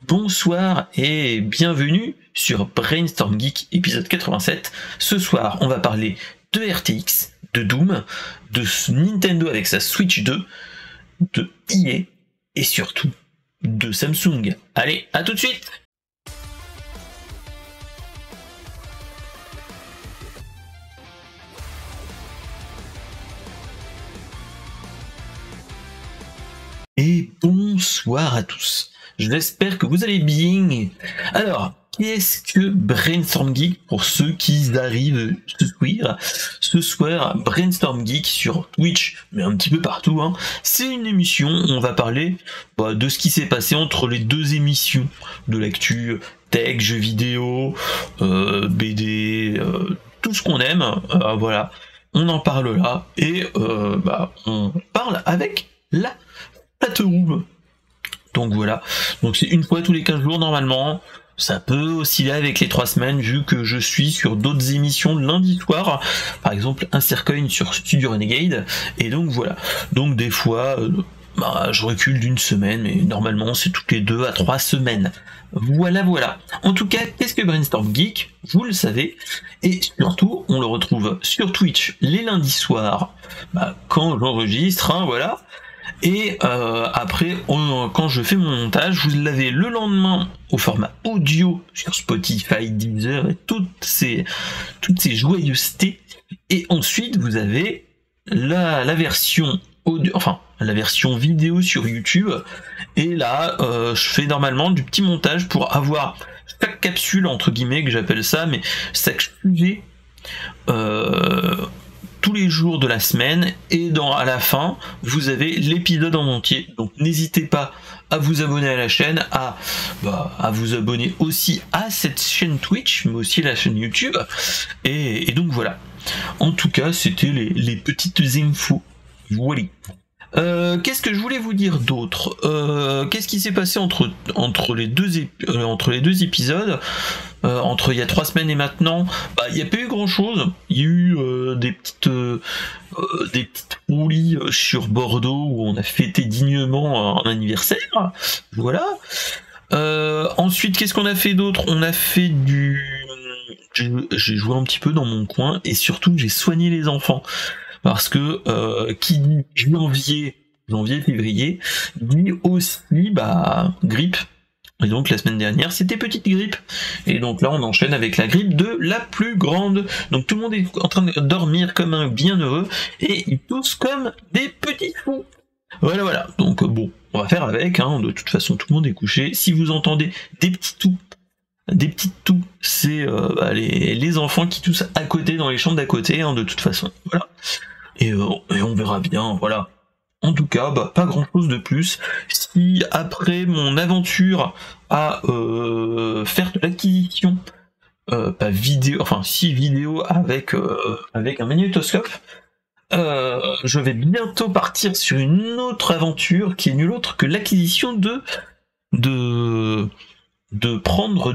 Bonsoir et bienvenue sur Brainstorm Geek épisode 87. Ce soir, on va parler de RTX, de Doom, de Nintendo avec sa Switch 2, de EA et surtout de Samsung. Allez, à tout de suite! Et bonsoir à tous. J'espère que vous allez bien. Alors, qu'est-ce que Brainstorm Geek pour ceux qui arrivent ce soir, Brainstorm Geek sur Twitch, mais un petit peu partout, hein. C'est une émission où on va parler de ce qui s'est passé entre les deux émissions, de l'actu tech, jeux vidéo, BD, tout ce qu'on aime, voilà. On en parle là, et on parle avec la Chatroom. Donc voilà, donc c'est une fois tous les 15 jours normalement. Ça peut osciller avec les 3 semaines vu que je suis sur d'autres émissions de lundi soir, par exemple Insercoin sur Studio Renegade, et donc voilà. Donc des fois je recule d'une semaine, mais normalement c'est toutes les 2 à 3 semaines. Voilà. En tout cas, qu'est-ce que Brainstorm Geek? Vous le savez, et surtout on le retrouve sur Twitch les lundis soirs, quand j'enregistre, hein, voilà. Et après, quand je fais mon montage, vous l'avez le lendemain au format audio sur Spotify, Deezer et toutes ces joyeusetés. Et ensuite, vous avez la version audio, enfin la version vidéo sur YouTube. Et là, je fais normalement du petit montage pour avoir chaque capsule entre guillemets que j'appelle ça, mais chaque sujet. Tous les jours de la semaine, et à la fin vous avez l'épisode en entier. Donc n'hésitez pas à vous abonner à la chaîne, à vous abonner aussi à cette chaîne Twitch, mais aussi à la chaîne YouTube, et donc voilà. En tout cas, c'était les petites infos. Voilà. Qu'est-ce que je voulais vous dire d'autre? Qu'est-ce qui s'est passé entre les deux épisodes, entre il y a 3 semaines et maintenant? Il n'y a pas eu grand chose. Il y a eu des petites roulis sur Bordeaux où on a fêté dignement un anniversaire. Voilà. Ensuite, qu'est-ce qu'on a fait d'autre? On a fait j'ai joué un petit peu dans mon coin, et surtout j'ai soigné les enfants. Parce que qui dit janvier-février dit aussi grippe. Et donc la semaine dernière c'était petite grippe. Et donc là on enchaîne avec la grippe de la plus grande. Donc tout le monde est en train de dormir comme un bienheureux, et ils toussent comme des petits fous. Voilà. Donc bon, on va faire avec, hein. De toute façon tout le monde est couché. Si vous entendez des petites toux, c'est les enfants qui toussent à côté, dans les chambres d'à côté, hein, de toute façon. Voilà. Et on verra bien, voilà. En tout cas, pas grand chose de plus. Si après mon aventure à faire de l'acquisition, vidéo avec un magnétoscope, je vais bientôt partir sur une autre aventure qui est nulle autre que l'acquisition de prendre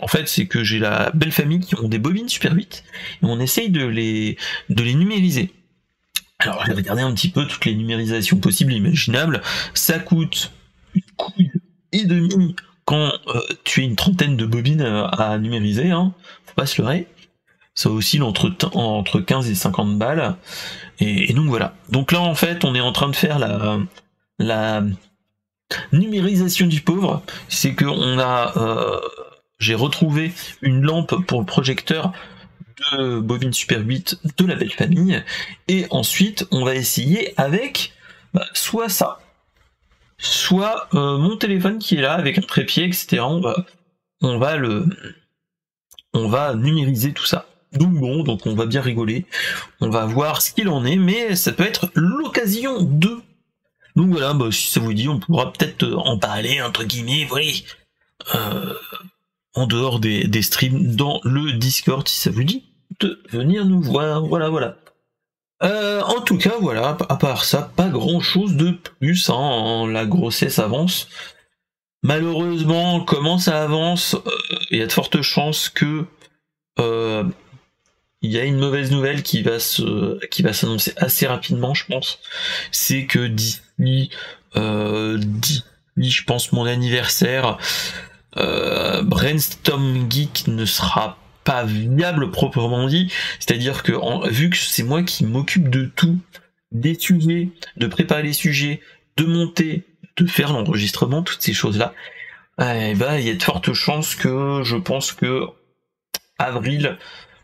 en fait, c'est que j'ai la belle famille qui ont des bobines Super 8, et on essaye de les numériser. Alors j'ai regardé un petit peu toutes les numérisations possibles et imaginables. Ça coûte une couille et demie quand tu as une trentaine de bobines à numériser, hein. Faut pas se leurrer. Ça oscille entre 15 et 50 balles. Et donc voilà. Donc là en fait on est en train de faire la numérisation du pauvre. C'est que j'ai retrouvé une lampe pour le projecteur de bobine Super 8 de la belle famille, et ensuite on va essayer avec soit ça, soit mon téléphone qui est là avec un trépied, etc. On va numériser tout ça. Donc on va bien rigoler, on va voir ce qu'il en est, mais ça peut être l'occasion de. Donc voilà, si ça vous dit, on pourra peut-être en parler, entre guillemets, voilà, en dehors des streams, dans le Discord, si ça vous dit de venir nous voir. Voilà. En tout cas, voilà, à part ça, pas grand-chose de plus, hein, la grossesse avance. Malheureusement, comment ça avance, il y a de fortes chances que il y a une mauvaise nouvelle qui va s'annoncer assez rapidement, je pense. C'est que d'ici oui, je pense mon anniversaire, Brainstorm Geek ne sera pas viable proprement dit, c'est-à-dire que vu que c'est moi qui m'occupe de tout, des sujets, de préparer les sujets, de monter, de faire l'enregistrement, toutes ces choses-là, il y a de fortes chances que je pense que avril,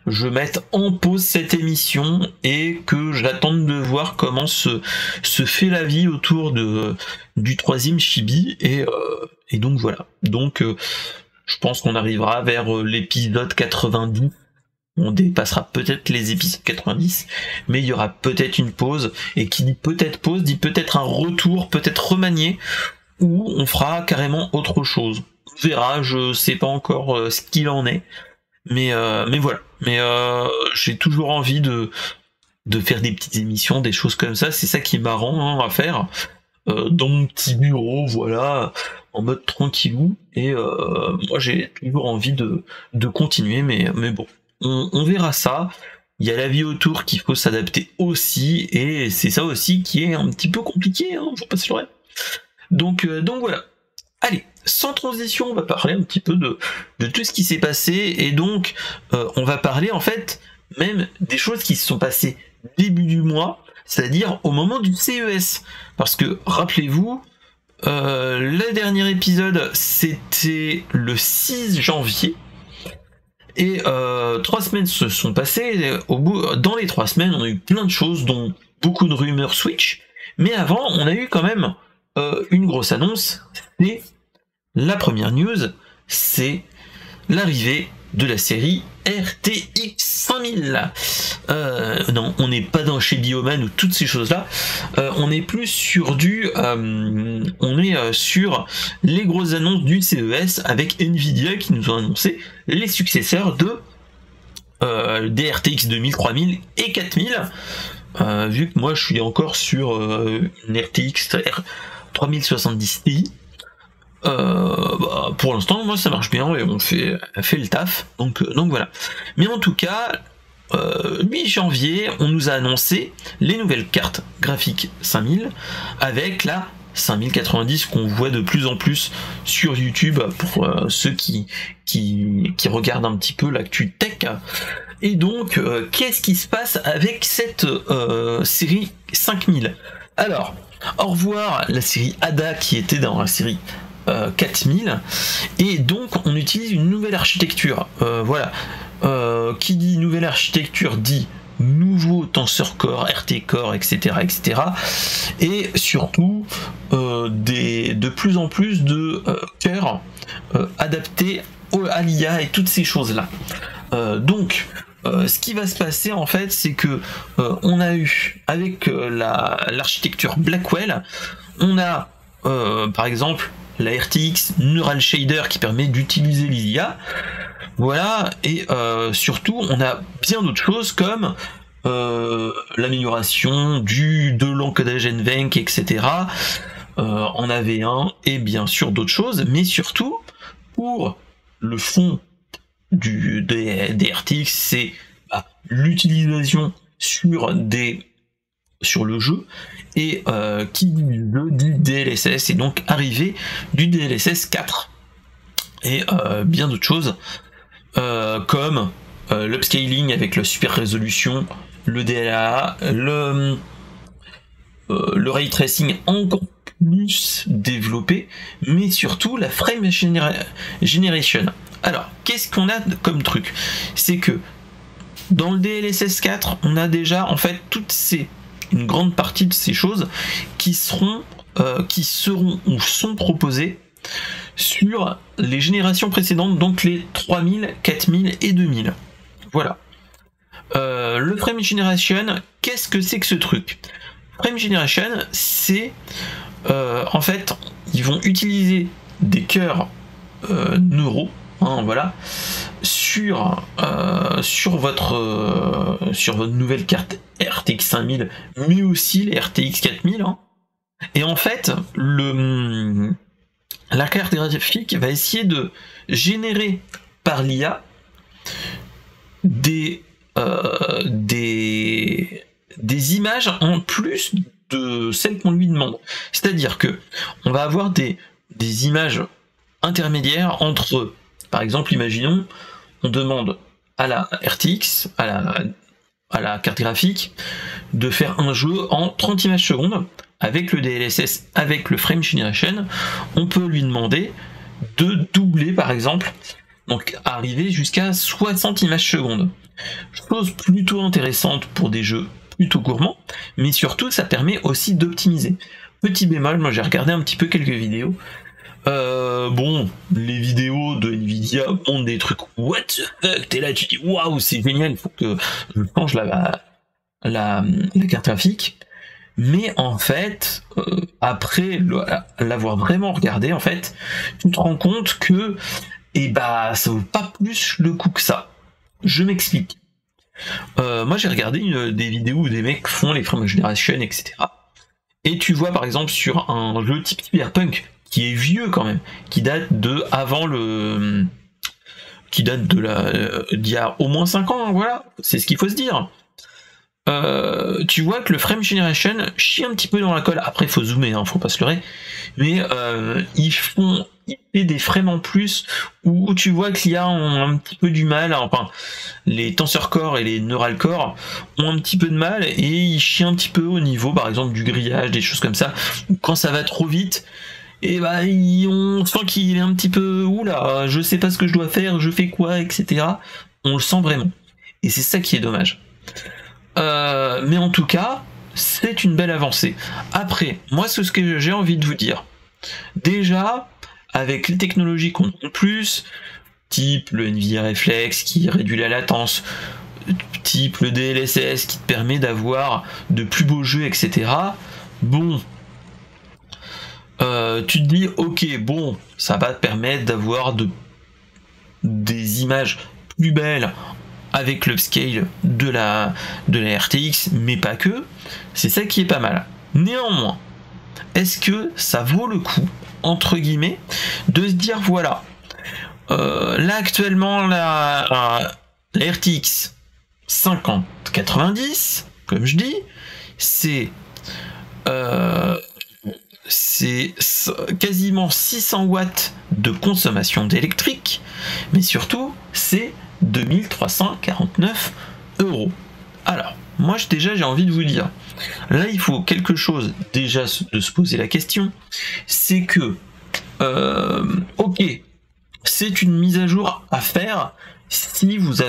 je mette en pause cette émission et que j'attende de voir comment se fait la vie autour du 3e Chibi et donc voilà. Donc je pense qu'on arrivera vers l'épisode 90. On dépassera peut-être les épisodes 90, mais il y aura peut-être une pause, et qui dit peut-être pause dit peut-être un retour, peut-être remanié, ou on fera carrément autre chose. On verra, je sais pas encore ce qu'il en est, mais voilà. Mais j'ai toujours envie de faire des petites émissions, des choses comme ça, c'est ça qui est marrant à faire, dans mon petit bureau, voilà, en mode tranquillou, et moi j'ai toujours envie de continuer, mais bon. On verra ça. Il y a la vie autour qu'il faut s'adapter aussi, et c'est ça aussi qui est un petit peu compliqué, faut pas se leurrer. Donc voilà. Allez, sans transition, on va parler un petit peu de tout ce qui s'est passé, et donc on va parler en fait même des choses qui se sont passées début du mois, c'est-à-dire au moment du CES. Parce que rappelez-vous, le dernier épisode c'était le 6 janvier. Et 3 semaines se sont passées, dans les 3 semaines on a eu plein de choses, dont beaucoup de rumeurs Switch, mais avant on a eu quand même une grosse annonce, c'est la première news, c'est l'arrivée de la série RTX 5000. Non, on n'est pas dans chez Bioman ou toutes ces choses-là. On est plus sur sur les grosses annonces du CES avec Nvidia qui nous ont annoncé les successeurs des RTX 2000, 3000 et 4000. Vu que moi je suis encore sur une RTX 3070 Ti. Pour l'instant moi ça marche bien et on fait le taf, donc voilà. Mais en tout cas 8 janvier on nous a annoncé les nouvelles cartes graphiques 5000 avec la 5090 qu'on voit de plus en plus sur YouTube pour ceux qui regardent un petit peu l'actu tech. Et donc qu'est-ce qui se passe avec cette série 5000? Alors, au revoir la série Ada qui était dans la série 4000, et donc on utilise une nouvelle architecture, voilà. Qui dit nouvelle architecture dit nouveau tenseur core, RT core, etc., et surtout de plus en plus de cœurs adaptés à l'IA et toutes ces choses là. Donc ce qui va se passer en fait, c'est que on a eu avec l'architecture Blackwell, on a par exemple la RTX Neural Shader qui permet d'utiliser l'IA, voilà, et surtout on a bien d'autres choses comme l'amélioration de l'encodage NVENC, etc. en AV1, et bien sûr d'autres choses, mais surtout pour le fond des RTX, c'est l'utilisation sur le jeu, et qui dit du DLSS, et donc arrivée du DLSS 4, et bien d'autres choses comme l'upscaling avec la super résolution, le DLA, le ray tracing encore plus développé, mais surtout la frame generation. Alors qu'est-ce qu'on a comme truc? C'est que dans le DLSS 4 on a déjà en fait une grande partie de ces choses qui seront ou sont proposées sur les générations précédentes, donc les 3000, 4000 et 2000. Voilà. Le frame generation, qu'est-ce que c'est que ce truc? Frame generation, c'est en fait, ils vont utiliser des cœurs neuraux, voilà, sur votre nouvelle carte RTX 5000, mais aussi les RTX 4000. Et en fait, la carte graphique va essayer de générer par l'IA des images en plus de celles qu'on lui demande. C'est-à-dire que on va avoir des des images intermédiaires entre, par exemple, imaginons, on demande à la RTX, à la carte graphique, de faire un jeu en 30 images secondes, avec le DLSS, avec le frame generation, on peut lui demander de doubler, par exemple, donc arriver jusqu'à 60 images secondes. Chose plutôt intéressante pour des jeux plutôt gourmands, mais surtout ça permet aussi d'optimiser. Petit bémol, moi j'ai regardé un petit peu quelques vidéos. Bon, les vidéos de Nvidia montrent des trucs what the fuck, t'es là, tu dis waouh, c'est génial, il faut que je change la carte graphique. Mais en fait, après l'avoir vraiment regardé, en fait, tu te rends compte que ça vaut pas plus le coup que ça. Je m'explique. Moi j'ai regardé des vidéos où des mecs font les frame generation, etc. Et tu vois par exemple sur un jeu type Cyberpunk, qui est vieux quand même, qui date de avant le... qui date d'il y a au moins 5 ans, voilà, c'est ce qu'il faut se dire. Tu vois que le frame generation chie un petit peu dans la colle. Après faut zoomer, hein, faut pas se leurrer, mais il fait des frames en plus où tu vois qu'il y a un petit peu du mal, enfin les tensor core et les neural core ont un petit peu de mal et ils chient un petit peu au niveau par exemple du grillage, des choses comme ça, quand ça va trop vite. Et on sent qu'il est un petit peu oula, je sais pas ce que je dois faire, je fais quoi, etc. On le sent vraiment. Et c'est ça qui est dommage. Mais en tout cas, c'est une belle avancée. Après, moi, c'est ce que j'ai envie de vous dire. Déjà, avec les technologies qu'on a en plus, type le Nvidia Reflex qui réduit la latence, type le DLSS qui te permet d'avoir de plus beaux jeux, etc. Bon. Tu te dis, ok, bon, ça va te permettre d'avoir des images plus belles avec l'upscale de la RTX, mais pas que. C'est ça qui est pas mal. Néanmoins, est-ce que ça vaut le coup, entre guillemets, de se dire, voilà, là actuellement, la RTX 5090, comme je dis, c'est quasiment 600 watts de consommation d'électrique, mais surtout c'est 2349 €. Alors, moi j'ai envie de vous dire, là il faut quelque chose déjà de se poser la question, c'est que ok, c'est une mise à jour à faire si vous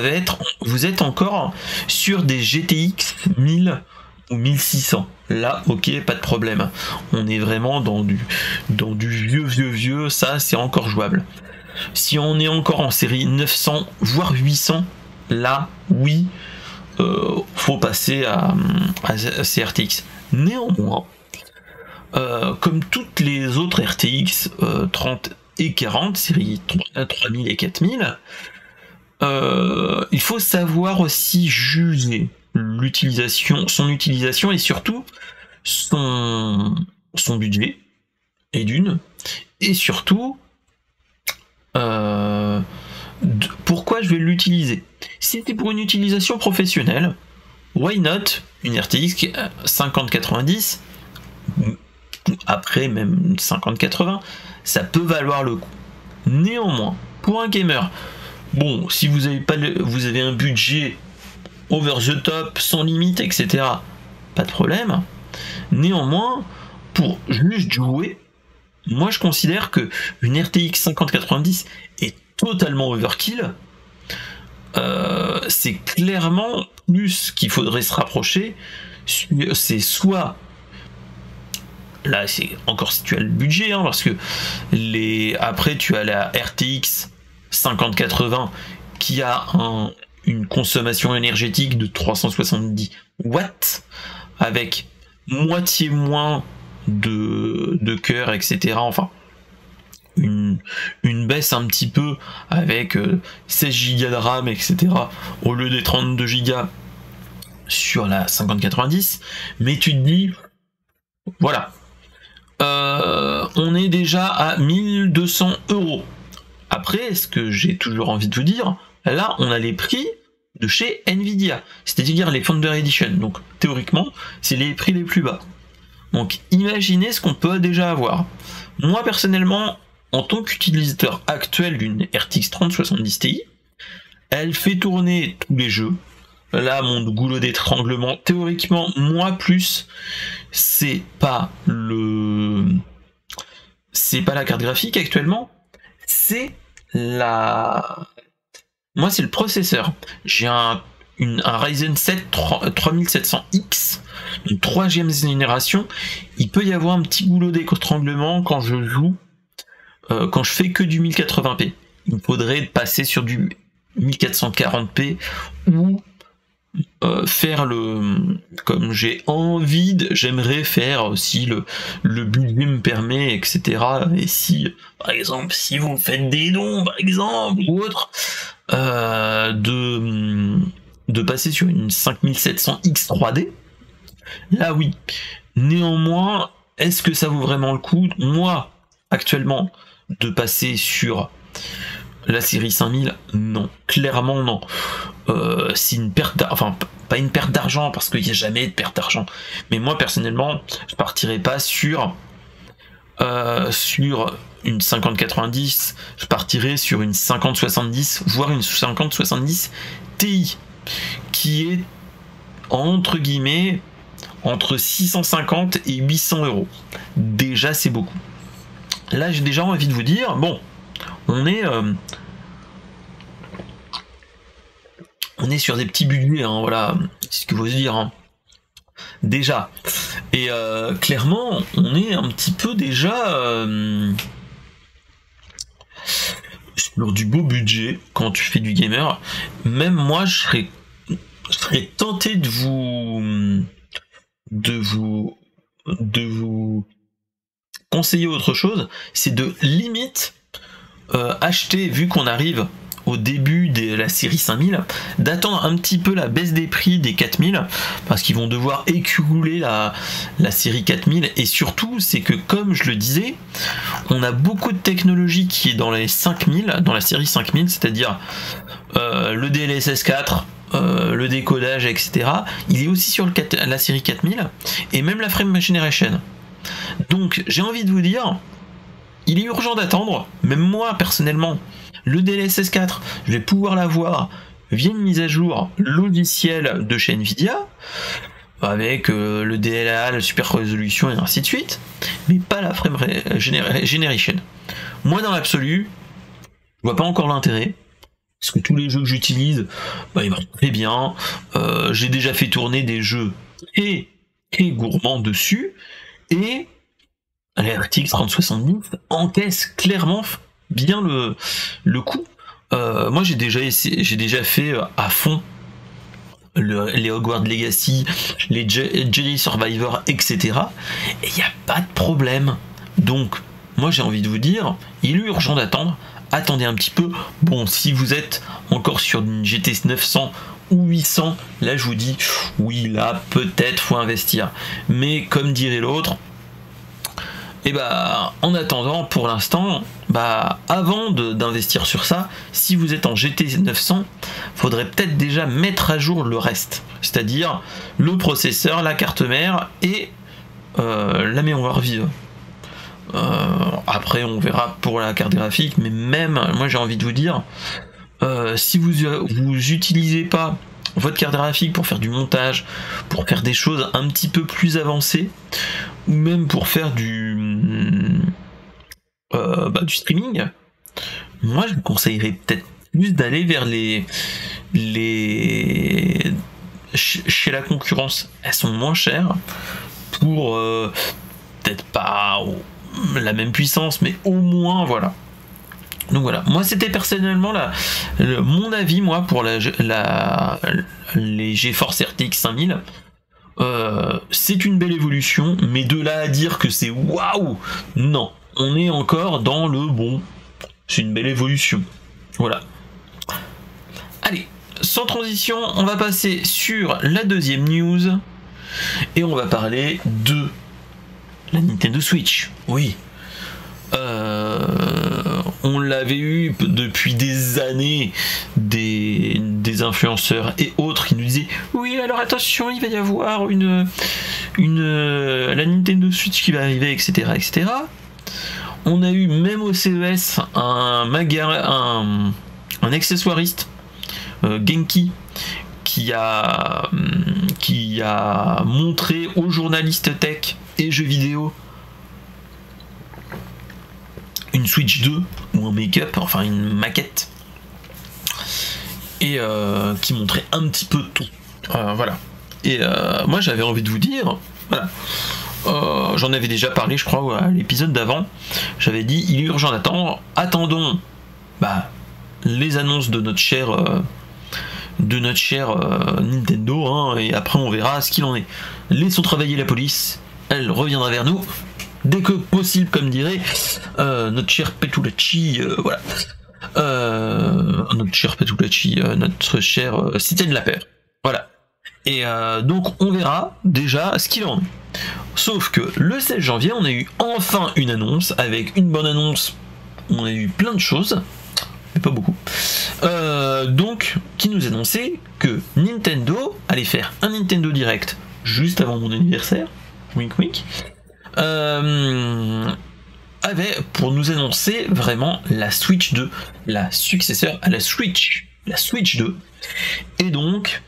êtes encore sur des GTX 1000 ou 1600. Là, ok, pas de problème. On est vraiment dans du vieux, ça c'est encore jouable. Si on est encore en série 900, voire 800, là, oui, faut passer à CRTX. Néanmoins, comme toutes les autres RTX 30 et 40, série 3000 et 4000, il faut savoir aussi juger son utilisation et surtout son budget, et surtout pourquoi je vais l'utiliser. Si c'était pour une utilisation professionnelle, why not une RTX 5090, après même 5080, ça peut valoir le coup. Néanmoins, pour un gamer, bon, si vous avez un budget over the top, sans limite, etc., pas de problème. Néanmoins, pour juste jouer, moi je considère que une RTX 5090 est totalement overkill. C'est clairement plus qu'il faudrait se rapprocher. C'est soit, là c'est encore si tu as le budget, hein, parce que après tu as la RTX 5080 qui a une consommation énergétique de 370 watts avec moitié moins de cœur, etc. Enfin, une baisse un petit peu avec 16 Go de RAM, etc. au lieu des 32 Go sur la 5090. Mais tu te dis, voilà, on est déjà à 1200 €. Après, ce que j'ai toujours envie de vous dire, là, on a les prix de chez Nvidia, c'est-à-dire les Founder Edition. Donc, théoriquement, c'est les prix les plus bas. Donc imaginez ce qu'on peut déjà avoir. Moi personnellement, en tant qu'utilisateur actuel d'une RTX 3070 Ti, elle fait tourner tous les jeux. Là, mon goulot d'étranglement, théoriquement, moi plus, c'est pas la carte graphique actuellement, c'est moi c'est le processeur. J'ai un Ryzen 7 3700X, une 3e génération. Il peut y avoir un petit goulot d'étranglement quand je joue, quand je fais que du 1080p. Il me faudrait passer sur du 1440p ou faire comme j'ai envie, j'aimerais faire si le budget me permet, etc. Et si, par exemple, si vous faites des dons, par exemple, ou autre, de passer sur une 5700X 3D, là oui. Néanmoins, est-ce que ça vaut vraiment le coup? Moi, actuellement, de passer sur la série 5000, non, clairement non. C'est une perte enfin pas une perte d'argent, parce qu'il n'y a jamais de perte d'argent, mais moi personnellement je partirais pas sur une 5090, je partirais sur une 5070, voire une 5070 Ti, qui est entre guillemets entre 650 et 800 euros. Déjà c'est beaucoup. Là j'ai déjà envie de vous dire, bon, on est sur des petits budgets, hein, voilà, c'est ce qu'il faut se dire, hein. Déjà. Et clairement, on est un petit peu déjà sur du beau budget quand tu fais du gamer. Même moi, je serais tenté de vous conseiller autre chose, c'est de limite acheter, vu qu'on arrive au début de la série 5000, d'attendre un petit peu la baisse des prix des 4000, parce qu'ils vont devoir écouler la série 4000, et surtout c'est que, comme je le disais, on a beaucoup de technologie qui est dans les 5000, dans la série 5000, c'est-à-dire le DLSS 4, le décodage, etc. Il est aussi sur la série 4000, et même la frame generation. Donc j'ai envie de vous dire, il est urgent d'attendre. Même moi personnellement, le DLSS 4, je vais pouvoir l'avoir via une mise à jour logicielle de chez Nvidia, avec le DLA, la super résolution et ainsi de suite, mais pas la frame generation. Moi dans l'absolu, je vois pas encore l'intérêt, parce que tous les jeux que j'utilise, ils marchent très bien. J'ai déjà fait tourner des jeux très gourmands dessus, et la RTX 3070 encaisse clairement bien le coup. Moi j'ai déjà fait à fond les Hogwarts Legacy, les Jedi Survivor, etc. Et il n'y a pas de problème. Donc moi j'ai envie de vous dire, il est urgent d'attendre. Attendez un petit peu. Bon, si vous êtes encore sur une GT 900 ou 800, là je vous dis, oui, là peut-être faut investir. Mais comme dirait l'autre, et en attendant, pour l'instant, avant d'investir sur ça, si vous êtes en GT 900, faudrait peut-être déjà mettre à jour le reste, c'est-à-dire le processeur, la carte mère et la mémoire vive. Après on verra pour la carte graphique, mais même moi j'ai envie de vous dire, si vous utilisez pas votre carte graphique pour faire du montage, pour faire des choses un petit peu plus avancées, ou même pour faire du streaming, moi je vous conseillerais peut-être plus d'aller vers chez la concurrence. Elles sont moins chères pour peut-être pas la même puissance, mais au moins voilà. Donc voilà, moi c'était personnellement mon avis, moi, pour les GeForce RTX 5000. C'est une belle évolution, mais de là à dire que c'est waouh, non, on est encore dans le bon, c'est une belle évolution. Voilà. Allez, sans transition, on va passer sur la deuxième news, et on va parler de la Nintendo Switch. Oui. On l'avait eu depuis des années, des influenceurs et autres qui nous disaient oui, alors attention, il va y avoir une la Nintendo Switch qui va arriver, etc., etc. On a eu même au CES un accessoiriste, Genki, qui a montré aux journalistes tech et jeux vidéo une Switch 2 ou un make-up, enfin une maquette, et qui montrait un petit peu tout. Voilà. Et moi j'avais envie de vous dire, voilà. J'en avais déjà parlé, je crois, à l'épisode d'avant. J'avais dit, il est urgent d'attendre. Attendons les annonces de notre cher Nintendo, hein, et après on verra ce qu'il en est. Laissons travailler la police, elle reviendra vers nous dès que possible, comme dirait notre cher Petulacci, voilà. Notre cher Petulacci, notre cher Citizen Lapère, voilà. Et donc on verra déjà ce qu'il en est. Sauf que le 16 janvier, on a eu enfin une annonce, avec une bonne annonce. On a eu plein de choses, mais pas beaucoup. Donc, qui nous annonçait que Nintendo allait faire un Nintendo Direct juste avant mon anniversaire, wink wink, avait pour nous annoncer vraiment la Switch 2, la successeur à la Switch 2. Et donc,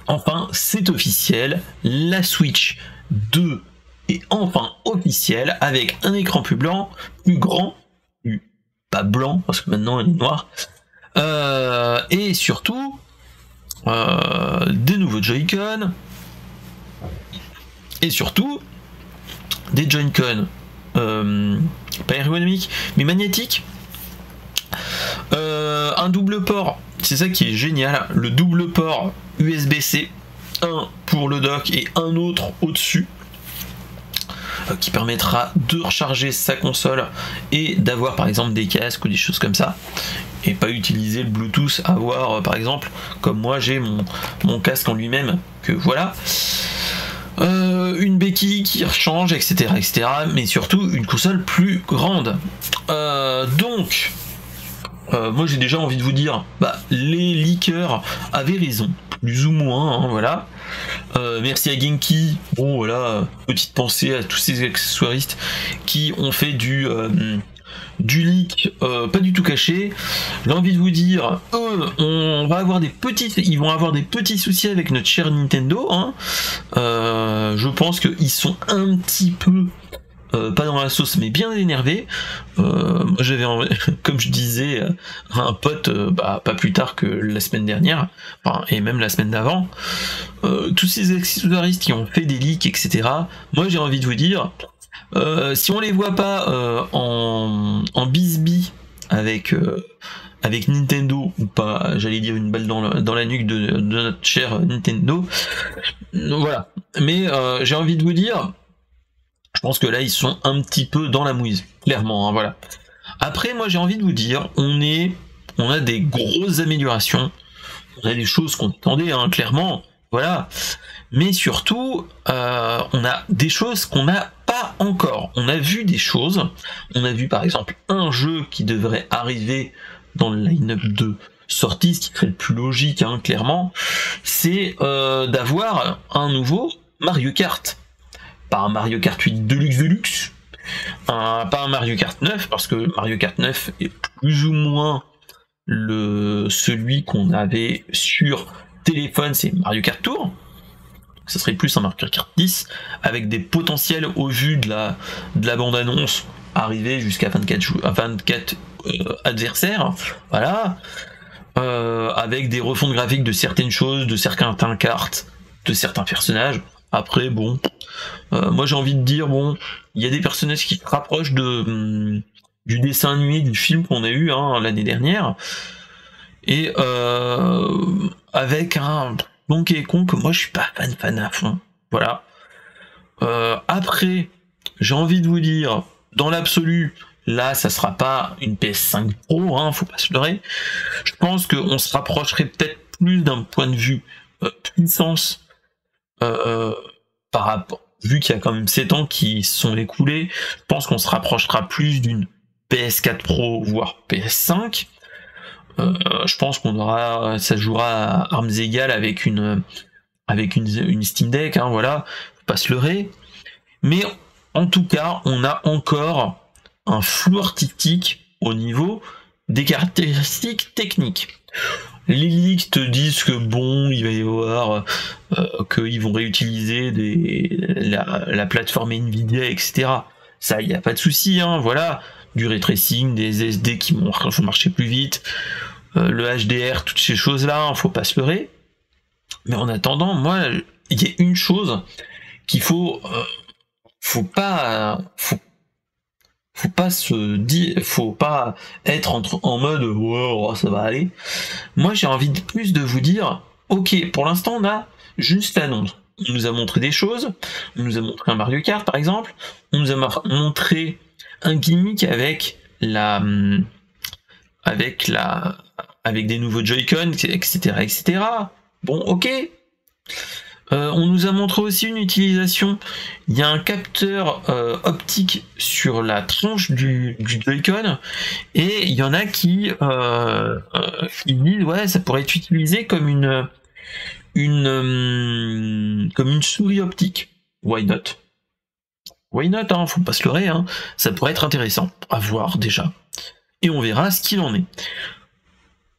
enfin, c'est officiel, la Switch 2 est enfin officielle, avec un écran plus blanc, plus grand, pas blanc parce que maintenant elle est noire, et surtout des nouveaux Joy-Con, et surtout des Joy-Con pas ergonomiques mais magnétiques, un double port, c'est ça qui est génial, le double port USB-C, un pour le dock et un autre au-dessus, qui permettra de recharger sa console et d'avoir par exemple des casques ou des choses comme ça, et pas utiliser le Bluetooth, avoir par exemple, comme moi j'ai mon casque en lui-même, que voilà, une béquille qui rechange, etc., mais surtout une console plus grande. Donc moi j'ai déjà envie de vous dire, les leakers avaient raison, plus ou moins, hein, voilà. Merci à Genki, bon voilà, petite pensée à tous ces accessoiristes qui ont fait du leak pas du tout caché. J'ai envie de vous dire, ils vont avoir des petits soucis avec notre cher Nintendo, hein. Je pense qu'ils sont un petit peu pas dans la sauce mais bien énervé. J'avais comme je disais à un pote pas plus tard que la semaine dernière, et même la semaine d'avant, tous ces accessoiristes qui ont fait des leaks, etc., moi j'ai envie de vous dire, si on les voit pas en bisbis avec Nintendo, ou pas, j'allais dire une balle dans la nuque de notre cher Nintendo, voilà. Mais j'ai envie de vous dire, je pense que là ils sont un petit peu dans la mouise, clairement, hein, voilà. Après, moi j'ai envie de vous dire, on a des grosses améliorations, on a des choses qu'on attendait, hein, clairement, voilà. Mais surtout, on a des choses qu'on n'a pas encore. On a vu des choses, on a vu par exemple un jeu qui devrait arriver dans le line-up de sortie, ce qui serait le plus logique, hein, clairement, c'est d'avoir un nouveau Mario Kart. Pas un Mario Kart 8 Deluxe, pas un Mario Kart 9, parce que Mario Kart 9 est plus ou moins celui qu'on avait sur téléphone, c'est Mario Kart Tour. Ça serait plus un Mario Kart 10, avec des potentiels au vu de la bande-annonce, arriver jusqu'à 24 adversaires, voilà, avec des refontes graphiques de certaines choses, de certaines cartes, de certains personnages. Après, bon, moi j'ai envie de dire, bon, il y a des personnages qui se rapprochent du dessin animé, du film qu'on a eu, hein, l'année dernière, et avec un Donkey Kong que moi je suis pas fan à fond, voilà. Après, j'ai envie de vous dire, dans l'absolu, là ça sera pas une PS5 Pro, hein, faut pas se leurrer. Je pense qu'on se rapprocherait peut-être plus d'un point de vue puissance, par rapport, vu qu'il y a quand même 7 ans qui sont écoulés, je pense qu'on se rapprochera plus d'une PS4 Pro, voire PS5. Je pense ça jouera à armes égales avec une Steam Deck, hein, voilà. faut pas se leurrer. Mais en tout cas, on a encore un flou artistique au niveau des caractéristiques techniques. Les leaks te disent que bon, il va y avoir qu'ils vont réutiliser la plateforme Nvidia, etc. Ça, il n'y a pas de souci, hein, voilà, du ray tracing, des SD qui vont marcher plus vite, le HDR, toutes ces choses-là, hein, faut pas se leurrer. Mais en attendant, moi, il y a une chose qu'il faut pas être en mode wow, ça va aller. Moi j'ai envie de plus de vous dire, ok, pour l'instant on a juste l'annonce. On nous a montré des choses, on nous a montré un Mario Kart par exemple, on nous a montré un gimmick avec des nouveaux Joy-Con, etc. Bon, ok. On nous a montré aussi une utilisation. Il y a un capteur optique sur la tranche du Joy-Con et il y en a qui disent ouais, ça pourrait être utilisé comme une souris optique. Why not? Why not, hein, faut pas se leurrer, hein. Ça pourrait être intéressant à voir déjà. Et on verra ce qu'il en est.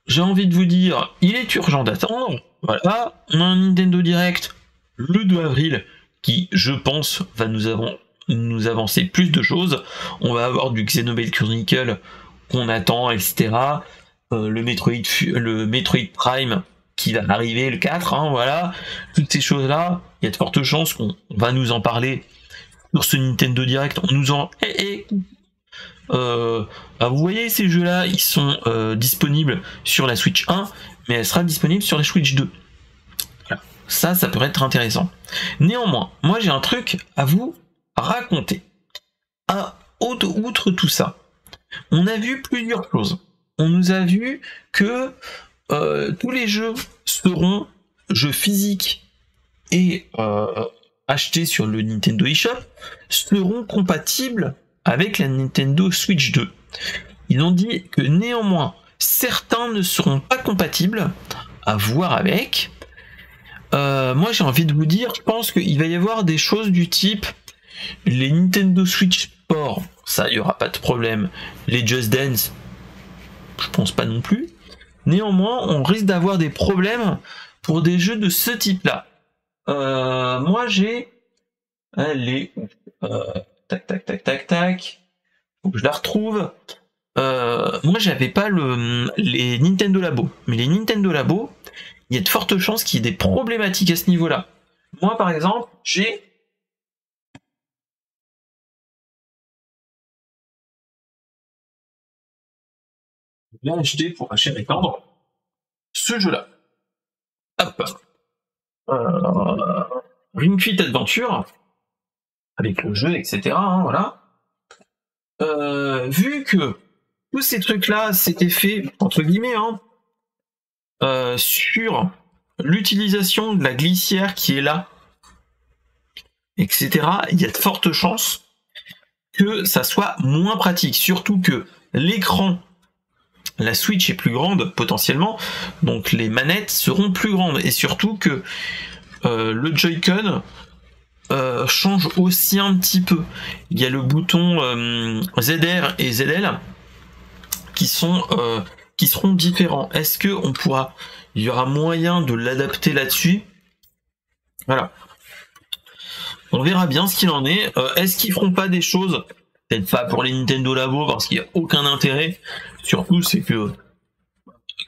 J'ai envie de vous dire, il est urgent d'attendre. Voilà, on a un Nintendo Direct le 2 avril qui, je pense, va nous avancer plus de choses. On va avoir du Xenoblade Chronicle qu'on attend, etc. Le Metroid Prime qui va arriver le 4, hein, voilà. Toutes ces choses-là, il y a de fortes chances qu'on va nous en parler sur ce Nintendo Direct. On nous en... vous voyez, ces jeux-là, ils sont disponibles sur la Switch 1, mais elle sera disponible sur la Switch 2. Voilà. Ça pourrait être intéressant. Néanmoins, moi j'ai un truc à vous raconter. Outre tout ça, on a vu plusieurs choses. On nous a vu que tous les jeux seront jeux physiques et achetés sur le Nintendo eShop seront compatibles avec la Nintendo Switch 2. Ils ont dit que néanmoins, certains ne seront pas compatibles, à voir avec. Moi j'ai envie de vous dire, je pense qu'il va y avoir des choses du type les Nintendo Switch Sport, ça il n'y aura pas de problème. Les Just Dance, je pense pas non plus. Néanmoins, on risque d'avoir des problèmes pour des jeux de ce type-là. Moi j'ai... Allez, tac. Faut que je la retrouve. Moi j'avais pas les Nintendo Labo. Mais les Nintendo Labo, il y a de fortes chances qu'il y ait des problématiques à ce niveau-là. Moi par exemple, j'ai... bien acheté pour acheter et tendre ce jeu-là. Hop. Ring Fit Adventure, avec le jeu, etc. Hein, voilà. Vu que tous ces trucs-là s'étaient faits, entre guillemets, hein, sur l'utilisation de la glissière qui est là, etc., il y a de fortes chances que ça soit moins pratique. Surtout que l'écran, la Switch est plus grande potentiellement, donc les manettes seront plus grandes. Et surtout que le Joy-Con change aussi un petit peu. Il y a le bouton ZR et ZL qui seront différents. Est-ce que il y aura moyen de l'adapter là-dessus? Voilà. On verra bien ce qu'il en est. Est-ce qu'ils feront pas des choses, peut-être pas pour les Nintendo Labo parce qu'il n'y a aucun intérêt. Surtout c'est que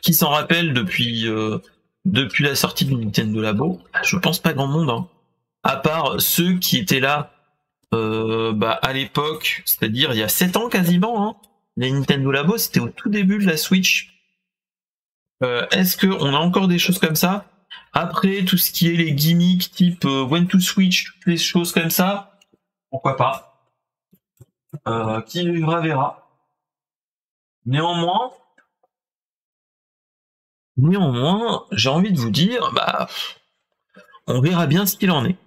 qui s'en rappelle depuis la sortie du Nintendo Labo, je pense pas grand monde, hein. À part ceux qui étaient là à l'époque, c'est-à-dire il y a 7 ans quasiment, hein. Les Nintendo Labo, c'était au tout début de la Switch. Est-ce qu'on a encore des choses comme ça? Après, tout ce qui est les gimmicks type When to Switch, toutes les choses comme ça, pourquoi pas. Qui vivra verra. Néanmoins, j'ai envie de vous dire, on verra bien ce qu'il en est.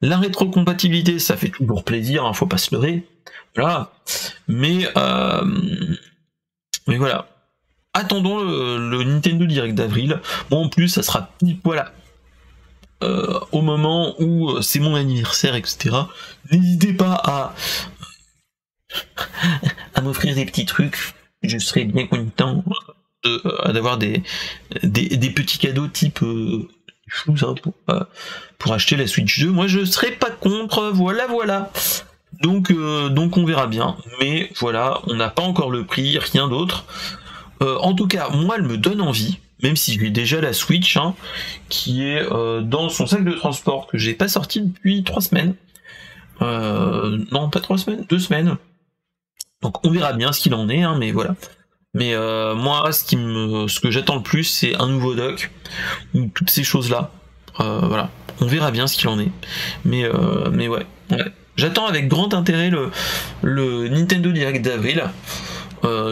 La rétrocompatibilité, ça fait toujours plaisir, hein, faut pas se leurrer. Voilà. Mais voilà. Attendons le Nintendo Direct d'avril. Bon, en plus, ça sera pile poil au moment où c'est mon anniversaire, etc. N'hésitez pas à m'offrir des petits trucs, je serais bien content d'avoir des petits cadeaux type choses pour acheter la Switch 2. Moi je serais pas contre, voilà. Donc on verra bien, mais voilà, on n'a pas encore le prix, rien d'autre. En tout cas, moi elle me donne envie, même si j'ai déjà la Switch, hein, qui est dans son sac de transport que j'ai pas sorti depuis 3 semaines. Non, pas 3 semaines, 2 semaines. Donc on verra bien ce qu'il en est, hein, mais voilà. Mais moi, ce que j'attends le plus, c'est un nouveau dock, ou toutes ces choses-là. Voilà, on verra bien ce qu'il en est. Mais ouais. J'attends avec grand intérêt le Nintendo Direct d'avril.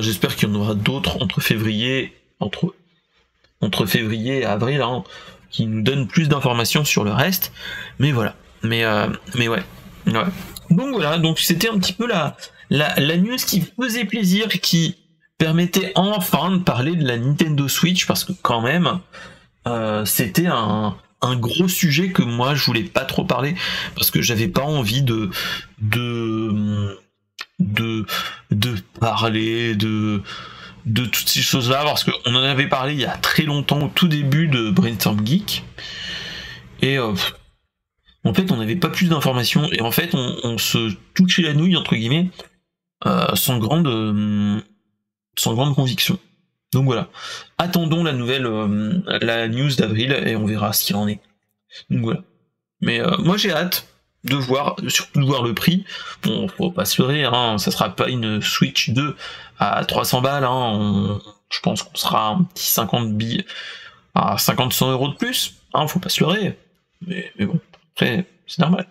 J'espère qu'il y en aura d'autres entre février et avril, hein, qui nous donnent plus d'informations sur le reste. Mais voilà. Mais ouais. Donc voilà, donc c'était un petit peu la news qui faisait plaisir, qui permettait enfin de parler de la Nintendo Switch, parce que quand même c'était un gros sujet que moi je voulais pas trop parler, parce que j'avais pas envie de parler de toutes ces choses là, parce qu'on en avait parlé il y a très longtemps au tout début de Brainstorm Geek, et en fait on n'avait pas plus d'informations, et en fait on se touchait la nouille entre guillemets sans grande conviction. Donc voilà, attendons la news d'avril et on verra ce qu'il en est. Donc voilà. Mais moi j'ai hâte de voir, surtout de voir le prix. Bon, faut pas se leurrer, hein, ça sera pas une Switch 2 à 300 balles, hein, je pense qu'on sera un petit 50 à 50-100 euros de plus, hein, faut pas se leurrer. Mais bon, après, c'est normal.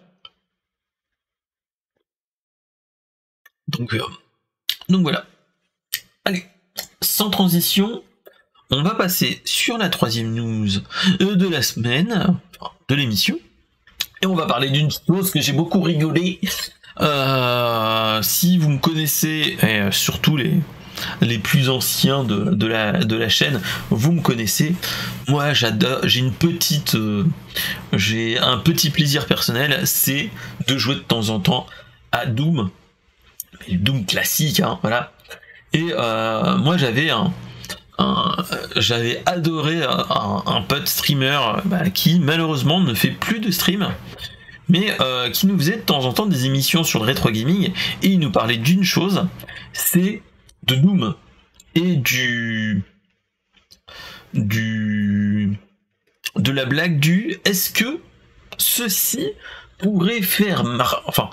Donc voilà. Allez, sans transition, on va passer sur la 3e news de la semaine, de l'émission, et on va parler d'une chose que j'ai beaucoup rigolé. Si vous me connaissez, et surtout les plus anciens de la chaîne, vous me connaissez. Moi j'adore, j'ai un petit plaisir personnel, c'est de jouer de temps en temps à Doom, mais le Doom classique, hein, voilà. Et moi j'avais adoré un pote streamer qui malheureusement ne fait plus de stream, mais qui nous faisait de temps en temps des émissions sur le rétro gaming, et il nous parlait d'une chose, c'est de Doom et de la blague du est-ce que ceci pourrait faire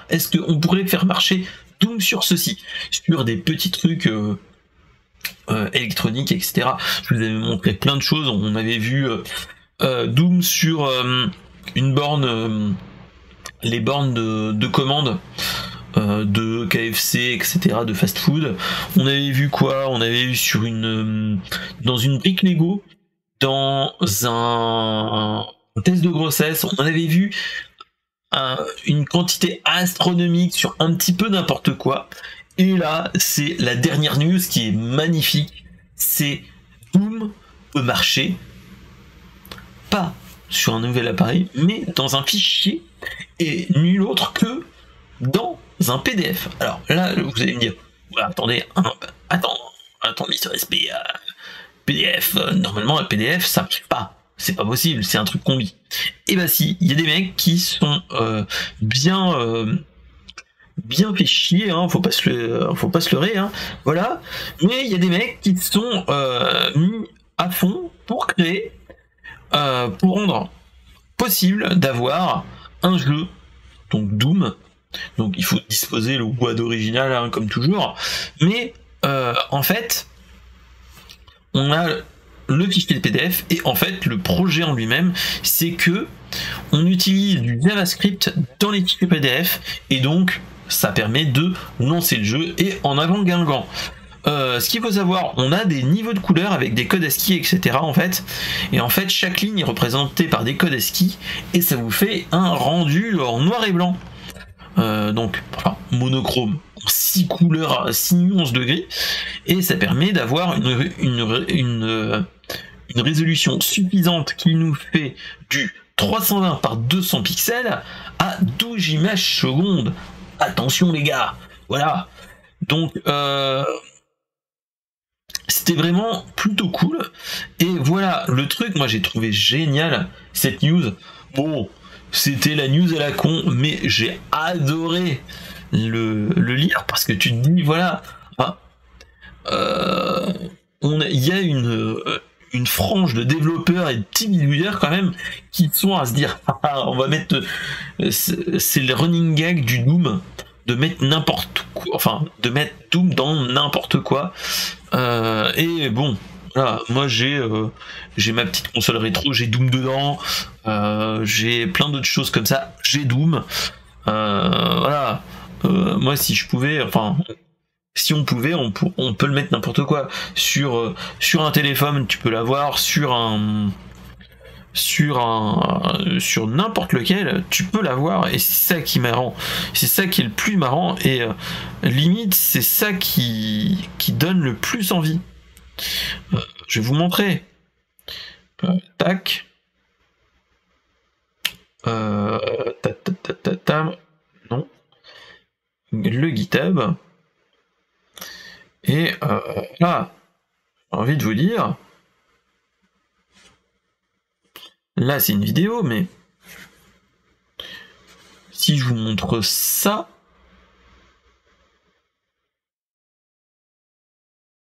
est-ce qu'on pourrait faire marcher Doom sur ceci, sur des petits trucs électroniques, etc. Je vous avais montré plein de choses. On avait vu Doom sur une borne, les bornes de commande de KFC, etc., de fast food. On avait vu quoi? On avait vu sur dans une brique Lego, dans un test de grossesse. On en avait vu une quantité astronomique sur un petit peu n'importe quoi. Et là, c'est la dernière news qui est magnifique. C'est Doom peut marcher, pas sur un nouvel appareil, mais dans un fichier, et nul autre que dans un PDF. Alors là, vous allez me dire, ouais, attendez, attends, Mister SP, PDF, normalement un PDF ça marche pas. C'est pas possible, c'est un truc combi. Et bah si, il y a des mecs qui sont bien fait chier, hein, faut pas se leurrer, hein, voilà. Mais il y a des mecs qui sont mis à fond pour créer, pour rendre possible d'avoir un jeu, donc Doom. Donc il faut disposer le boîte original, hein, comme toujours. Mais en fait, on a le fichier de PDF, et en fait le projet en lui-même, c'est que on utilise du JavaScript dans les fichiers PDF, et donc ça permet de lancer le jeu et en avant Guingamp. Ce qu'il faut savoir, on a des niveaux de couleurs avec des codes ASCII, etc. en fait, et en fait chaque ligne est représentée par des codes ASCII, et ça vous fait un rendu en noir et blanc. Donc monochrome, 6 couleurs, 6 nuances de gris, et ça permet d'avoir une résolution suffisante qui nous fait du 320 par 200 pixels à 12 images secondes. Attention les gars, voilà. Donc c'était vraiment plutôt cool. Et voilà, le truc, moi j'ai trouvé génial cette news. Bon, c'était la news à la con, mais j'ai adoré le lire parce que tu te dis, voilà, il y a une frange de développeurs et de team leaders quand même qui sont à se dire, on va mettre, c'est le running gag du Doom, de mettre n'importe quoi, enfin de mettre Doom dans n'importe quoi. Et bon, voilà, moi j'ai ma petite console rétro, j'ai Doom dedans, j'ai plein d'autres choses comme ça, j'ai Doom. Voilà, moi si je pouvais, enfin si on pouvait, on peut le mettre n'importe quoi sur un téléphone, tu peux l'avoir sur n'importe lequel, tu peux l'avoir, et c'est ça qui est marrant, c'est ça qui est le plus marrant, et limite c'est ça qui donne le plus envie. Je vais vous montrer. Tac. Non. Le GitHub. Et là, j'ai envie de vous dire. Là, c'est une vidéo, mais si je vous montre ça,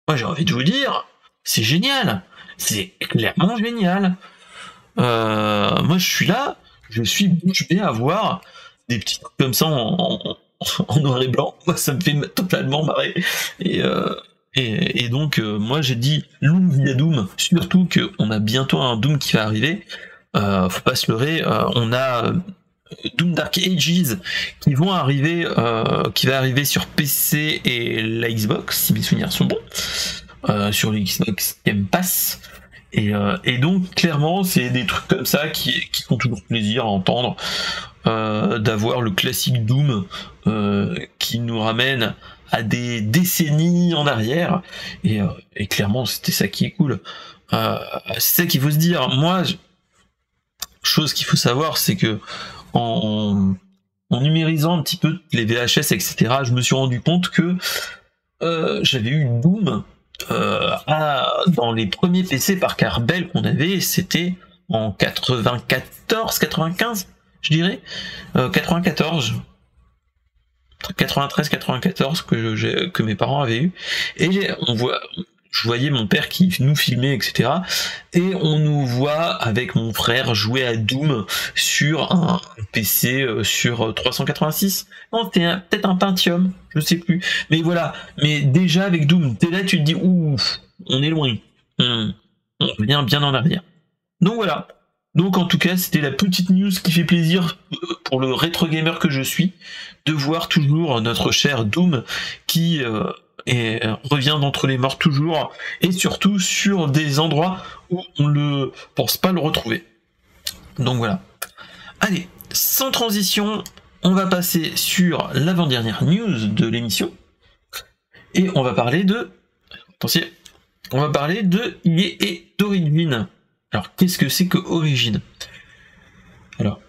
moi j'ai envie de vous dire, c'est génial, c'est clairement génial. Moi, je suis là, je suis bouche à voir des petits trucs comme ça en noir et blanc. Moi, ça me fait totalement marrer. Et donc, moi, j'ai dit Loom via Doom, surtout qu'on a bientôt un Doom qui va arriver. Faut pas se leurrer, on a Doom Dark Ages qui vont arriver, qui va arriver sur PC et la Xbox, si mes souvenirs sont bons, sur le Xbox Game Pass. Et donc clairement c'est des trucs comme ça qui font toujours plaisir à entendre, d'avoir le classique Doom qui nous ramène à des décennies en arrière, et clairement c'était ça qui est cool. C'est ça qu'il faut se dire. Moi, chose qu'il faut savoir, c'est que en numérisant un petit peu les VHS, etc., je me suis rendu compte que j'avais eu Doom dans les premiers PC par carte Bell qu'on avait, c'était en 94, 95, je dirais, 94, 93, 94 que mes parents avaient eu, et je voyais mon père qui nous filmait, etc. Et on nous voit avec mon frère jouer à Doom sur un PC sur 386. Non, c'était peut-être un Pentium, je sais plus. Mais voilà, mais déjà avec Doom, t'es là, tu te dis, ouf, on est loin. On revient bien en arrière. Donc voilà. Donc en tout cas, c'était la petite news qui fait plaisir pour le rétro gamer que je suis, de voir toujours notre cher Doom qui... et revient d'entre les morts toujours, et surtout sur des endroits où on ne pense pas le retrouver. Donc voilà. Allez, sans transition, on va passer sur l'avant-dernière news de l'émission, et on va parler de... Attention, on va parler de EA et d'Origin. Alors, qu'est-ce que c'est que Origin? Alors,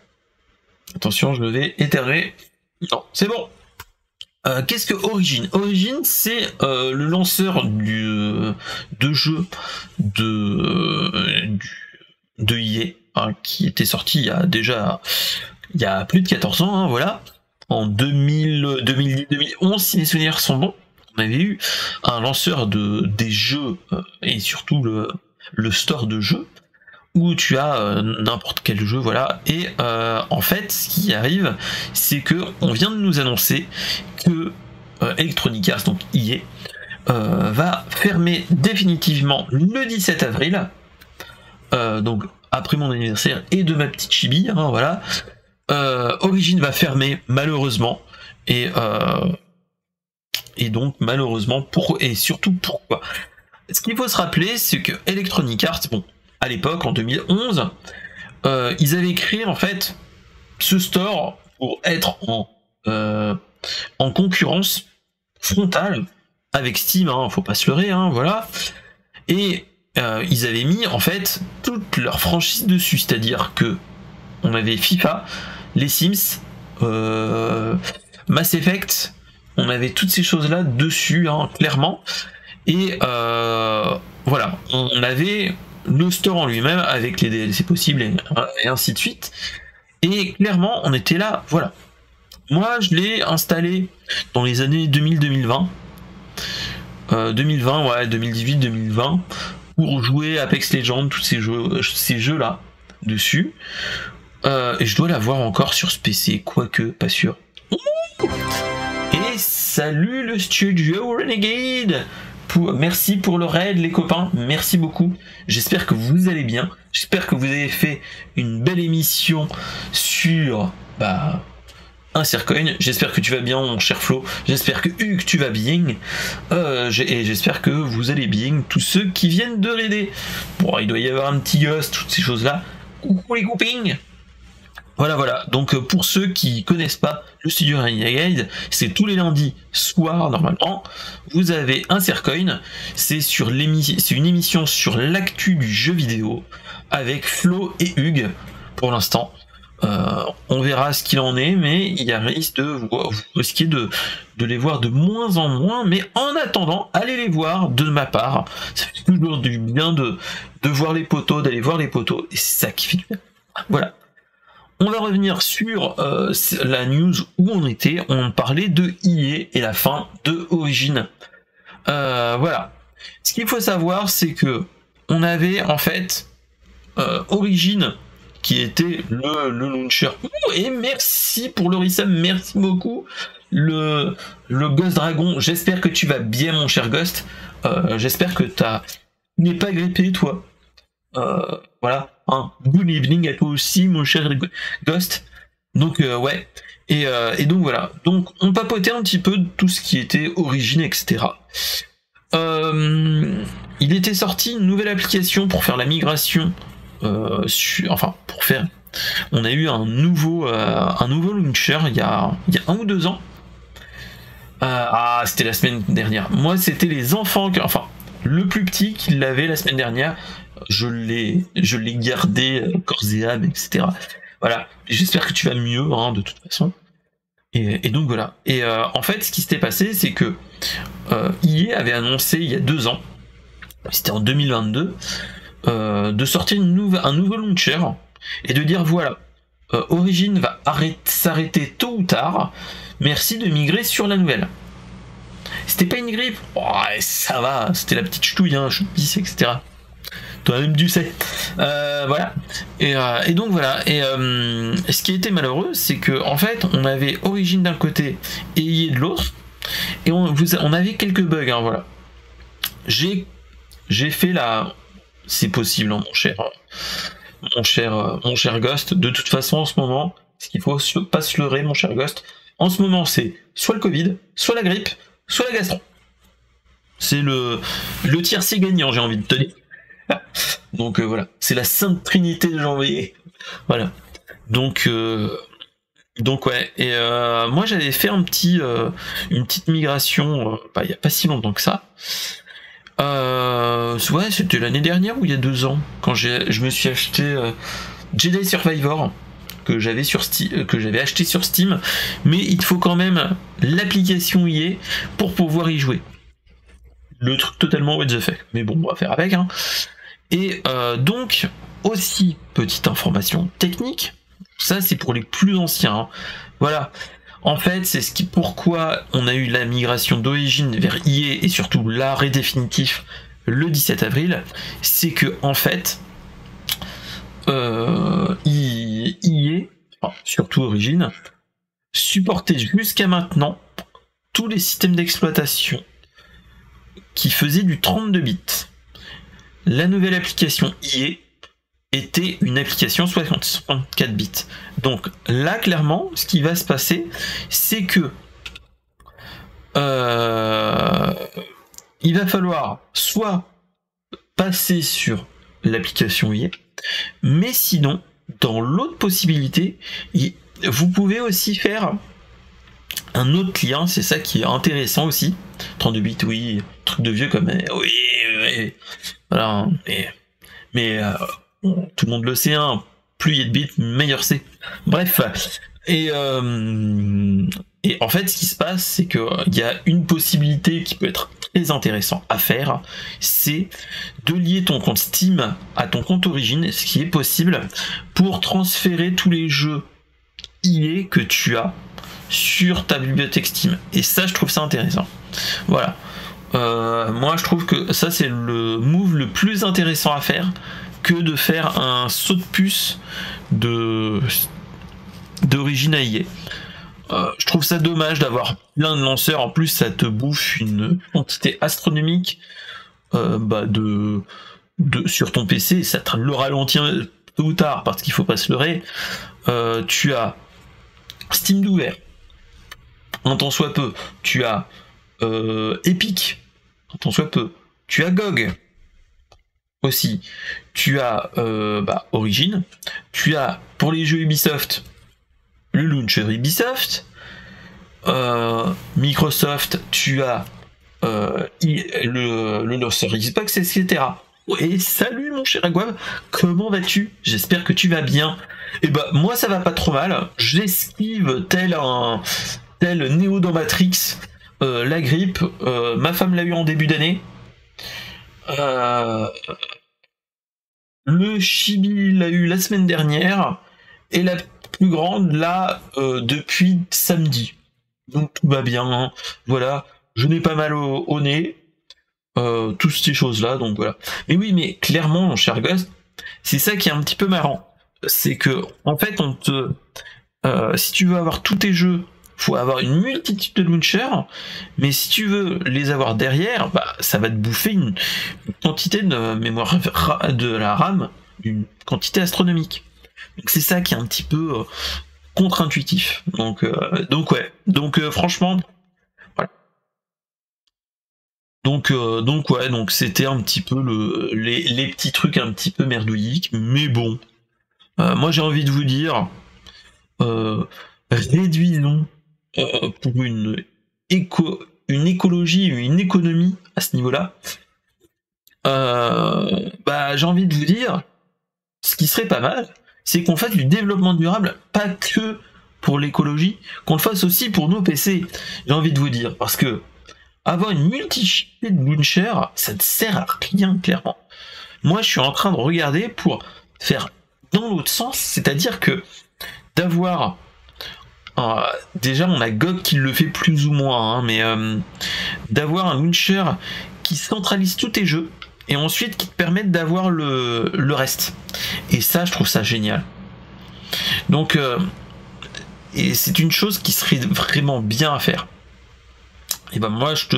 attention, je vais éternuer. Non, c'est bon. Qu'est-ce que Origin? Origin, c'est le lanceur de jeux de EA, hein, qui était sorti il y a plus de 14 ans, hein, voilà, en 2010-2011, si mes souvenirs sont bons. On avait eu un lanceur des jeux, et surtout le store de jeux, où tu as n'importe quel jeu, voilà. Et en fait, ce qui arrive, c'est que on vient de nous annoncer que Electronic Arts, donc EA, va fermer définitivement le 17 avril, donc après mon anniversaire et de ma petite chibi, hein, voilà. Origin va fermer malheureusement, et donc malheureusement, et surtout pourquoi? Ce qu'il faut se rappeler, c'est que Electronic Arts, bon, à l'époque, en 2011, ils avaient créé en fait ce store pour être en concurrence frontale avec Steam, hein, faut pas se leurrer, hein, voilà. Et ils avaient mis en fait toute leur franchise dessus, c'est-à-dire que on avait FIFA, les Sims, Mass Effect, on avait toutes ces choses-là dessus, hein, clairement. Et voilà, on avait le store en lui-même avec les DLC possibles et ainsi de suite. Et clairement, on était là, voilà. Moi, je l'ai installé dans les années 2000-2020. 2020, ouais, 2018-2020, pour jouer Apex Legends, tous ces jeux-là dessus. Et je dois l'avoir encore sur ce PC, quoique, pas sûr. Et salut le studio Renegade! Merci pour le raid les copains, merci beaucoup. J'espère que vous allez bien. J'espère que vous avez fait une belle émission sur un Cercoin. J'espère que tu vas bien mon cher Flo. J'espère que Hugues tu vas bien. Et j'espère que vous allez bien. Tous ceux qui viennent de raider. Bon, il doit y avoir un petit ghost, toutes ces choses là. Coucou les copines. Voilà, donc pour ceux qui connaissent pas le studio Renegade, c'est tous les lundis soir normalement, vous avez un Cercoin, c'est une émission sur l'actu du jeu vidéo, avec Flo et Hugues, pour l'instant. On verra ce qu'il en est, mais il y a risque de vous risquez de les voir de moins en moins, mais en attendant, allez les voir de ma part, ça fait toujours du bien de voir les potos, d'aller voir les potos, et c'est ça qui fait du bien. Voilà. On va revenir sur la news où on était. On parlait de EA et la fin de Origin. Voilà. Ce qu'il faut savoir, c'est que on avait en fait Origin qui était le launcher. Et merci pour le resub, merci beaucoup. Le Ghost Dragon, j'espère que tu vas bien mon cher Ghost. J'espère que tu n'es pas grippé toi. Voilà, hein. Good evening à toi aussi mon cher Ghost. Donc ouais, et donc voilà, donc on papotait un petit peu de tout ce qui était Origin, etc. Il était sorti une nouvelle application pour faire la migration, on a eu un nouveau launcher il y a 1 ou 2 ans. C'était la semaine dernière. Moi c'était les enfants, le plus petit qui l'avait la semaine dernière. Je l'ai gardé corps et âme, etc. Voilà, j'espère que tu vas mieux, hein, de toute façon. Et donc voilà. Et en fait, ce qui s'était passé, c'est que EA avait annoncé il y a 2 ans, c'était en 2022, de sortir un nouveau launcher et de dire voilà, Origin va s'arrêter tôt ou tard. Merci de migrer sur la nouvelle. C'était pas une grippe, ça va, c'était la petite ch'touille, hein, je pisse, etc. Toi-même tu sais. Voilà. Et donc voilà. Et ce qui était malheureux, c'est que en fait, on avait Origin d'un côté et EA de l'autre, et on avait quelques bugs. Hein, voilà. J'ai fait c'est possible, hein, mon cher Ghost. De toute façon, en ce moment, ce qu'il faut pas se leurrer, mon cher Ghost. En ce moment, c'est soit le Covid, soit la grippe, soit la gastro. C'est le tiercé gagnant, j'ai envie de te dire. Donc voilà, c'est la sainte trinité de janvier. Voilà. Donc ouais. Et moi j'avais fait une petite migration il y a pas si longtemps que ça. Ouais, c'était l'année dernière ou il y a 2 ans quand je me suis acheté Jedi Survivor que j'avais acheté sur Steam, mais il faut quand même l'application EA pour pouvoir y jouer. Le truc totalement what the fuck. Mais bon, on va faire avec, hein. Et donc, aussi, petite information technique, ça c'est pour les plus anciens, hein. Voilà, en fait, c'est pourquoi on a eu la migration d'Origin vers EA et surtout l'arrêt définitif le 17 avril, c'est que en fait, EA, surtout Origin, supportait jusqu'à maintenant tous les systèmes d'exploitation qui faisaient du 32 bits. La nouvelle application EA était une application 64 bits. Donc là, clairement, ce qui va se passer, c'est que il va falloir soit passer sur l'application EA, mais sinon, dans l'autre possibilité, vous pouvez aussi faire un autre client, c'est ça qui est intéressant aussi. 32 bits, oui, truc de vieux comme oui, voilà, mais tout le monde le sait, hein, plus il y a de bits, meilleur c'est. Bref, et en fait, ce qui se passe, c'est qu'il y a une possibilité qui peut être très intéressante à faire, c'est de lier ton compte Steam à ton compte Origin, ce qui est possible, pour transférer tous les jeux EA que tu as sur ta bibliothèque Steam. Et ça, je trouve ça intéressant. Voilà. Moi, je trouve que ça, c'est le move le plus intéressant à faire que de faire un saut de puce d'origine à EA. Je trouve ça dommage d'avoir plein de lanceurs. En plus, ça te bouffe une quantité astronomique sur ton PC. Ça te le ralentit tôt ou tard, parce qu'il faut pas se leurrer. Tu as Steam d'ouvert, un tant soit peu. Tu as Epic, un tant soit peu. Tu as GOG aussi. Tu as Origin. Tu as, pour les jeux Ubisoft, le launcher Ubisoft. Microsoft, tu as le launcher Xbox, etc. Et salut mon cher Aguab, comment vas-tu? J'espère que tu vas bien. Et moi ça va pas trop mal. J'esquive tel Néo dans Matrix la grippe. Ma femme l'a eu en début d'année. Le chibi l'a eu la semaine dernière. Et la plus grande là depuis samedi. Donc tout va bien, hein. Voilà, je n'ai pas mal au nez, toutes ces choses là, donc voilà. Mais oui, mais clairement mon cher Ghost, c'est ça qui est un petit peu marrant, c'est que en fait si tu veux avoir tous tes jeux, faut avoir une multitude de launchers, mais si tu veux les avoir derrière, ça va te bouffer une quantité de mémoire de la RAM, une quantité astronomique. Donc c'est ça qui est un petit peu contre-intuitif. Donc ouais. Donc franchement, voilà. Donc ouais, donc c'était un petit peu les petits trucs un petit peu merdouilliques, mais bon. Moi j'ai envie de vous dire, réduisons pour une écologie, une économie à ce niveau-là. J'ai envie de vous dire, ce qui serait pas mal, c'est qu'on fasse du développement durable, pas que pour l'écologie, qu'on le fasse aussi pour nos PC. J'ai envie de vous dire, parce que avoir une multitude de launchers, ça ne sert à rien, clairement. Moi, je suis en train de regarder pour faire dans l'autre sens, c'est-à-dire que d'avoir... déjà, on a GOG qui le fait plus ou moins, hein, mais d'avoir un launcher qui centralise tous tes jeux, et ensuite qui te permettent d'avoir le reste. Et ça, je trouve ça génial. Donc, et c'est une chose qui serait vraiment bien à faire. Et moi, c'est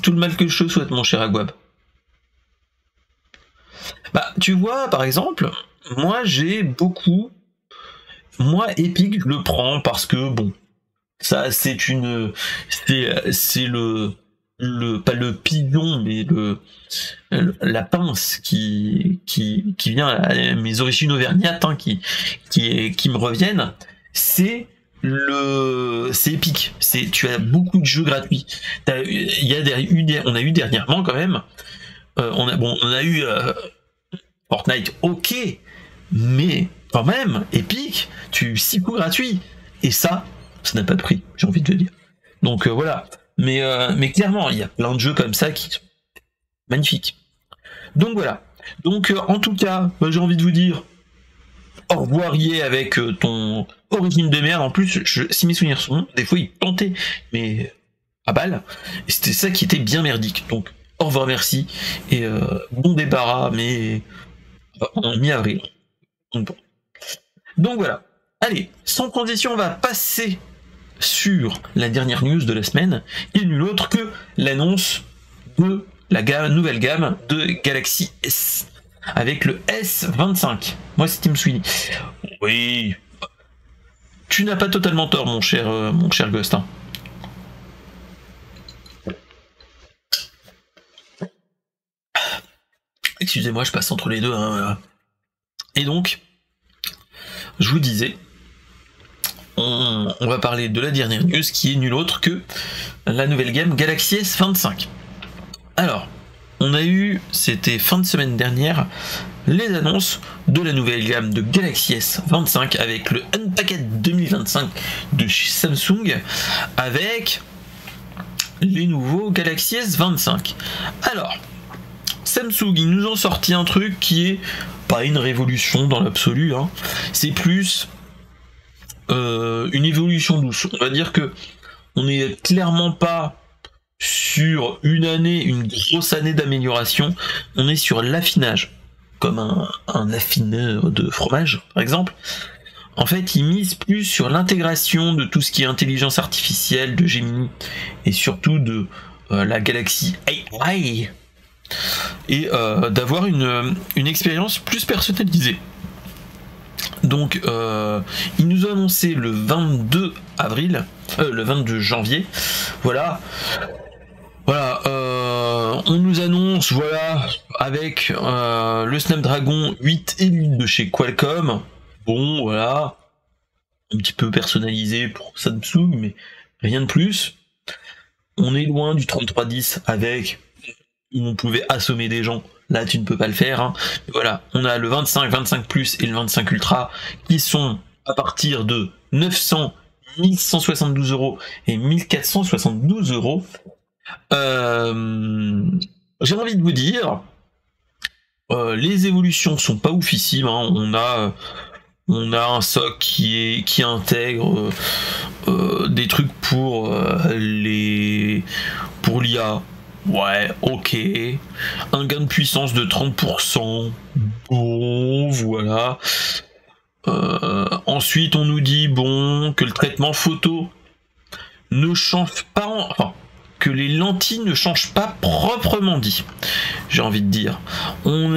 tout le mal que je te souhaite, mon cher Aguab. Tu vois, par exemple, moi, Epic, je le prends parce que, bon, ça, c'est pas le pigeon, mais la pince qui vient à mes origines auvergnates, hein, qui me reviennent, c'est Epic. Tu as beaucoup de jeux gratuits. On a eu dernièrement quand même, on a eu Fortnite, ok, mais quand même, Epic, tu as eu 6 coups gratuits, et ça n'a pas de prix, j'ai envie de te dire. Donc voilà. Mais clairement, il y a plein de jeux comme ça qui sont magnifiques. Donc voilà. Donc en tout cas, j'ai envie de vous dire au revoir EA avec ton origine de merde. En plus, si mes souvenirs sont bons, des fois il tentait, mais à balle. Et c'était ça qui était bien merdique. Donc au revoir, merci. Et bon débarras, mais en mi-avril. Donc voilà. Allez, sans transition, on va passer sur la dernière news de la semaine, qui est nulle autre que l'annonce de la nouvelle gamme de Galaxy S, avec le S25. Moi, c'est Tim Sweeney. Oui, tu n'as pas totalement tort, mon cher Ghost. Hein. Excusez-moi, je passe entre les deux. Hein, voilà. Et donc, je vous disais, on va parler de la dernière news qui est nulle autre que la nouvelle gamme Galaxy S25. Alors, on a eu, c'était fin de semaine dernière, les annonces de la nouvelle gamme de Galaxy S25 avec le Unpacked 2025 de chez Samsung, avec les nouveaux Galaxy S25. Alors, Samsung, ils nous ont sorti un truc qui est pas une révolution dans l'absolu, hein. C'est plus une évolution douce. On va dire que on n'est clairement pas sur une grosse année d'amélioration, on est sur l'affinage, comme un affineur de fromage par exemple. En fait, ils misent plus sur l'intégration de tout ce qui est intelligence artificielle, de Gemini, et surtout de la Galaxy AI, et d'avoir une expérience plus personnalisée. Donc ils nous ont annoncé le 22 janvier, voilà, on nous annonce, voilà, avec le Snapdragon 8 Elite de chez Qualcomm. Bon, voilà, un petit peu personnalisé pour Samsung, mais rien de plus. On est loin du 3310 avec où on pouvait assommer des gens. Là, tu ne peux pas le faire, hein. Voilà, on a le 25, 25 Plus et le 25 Ultra qui sont à partir de 900, 1172 € et 1472 €. J'ai envie de vous dire, les évolutions sont pas oufissimes, hein. On a un SoC qui intègre des trucs pour l'IA. Ouais, ok. Un gain de puissance de 30%. Bon, voilà. Ensuite, on nous dit que le traitement photo ne change pas, enfin, que les lentilles ne changent pas proprement dit. J'ai envie de dire. On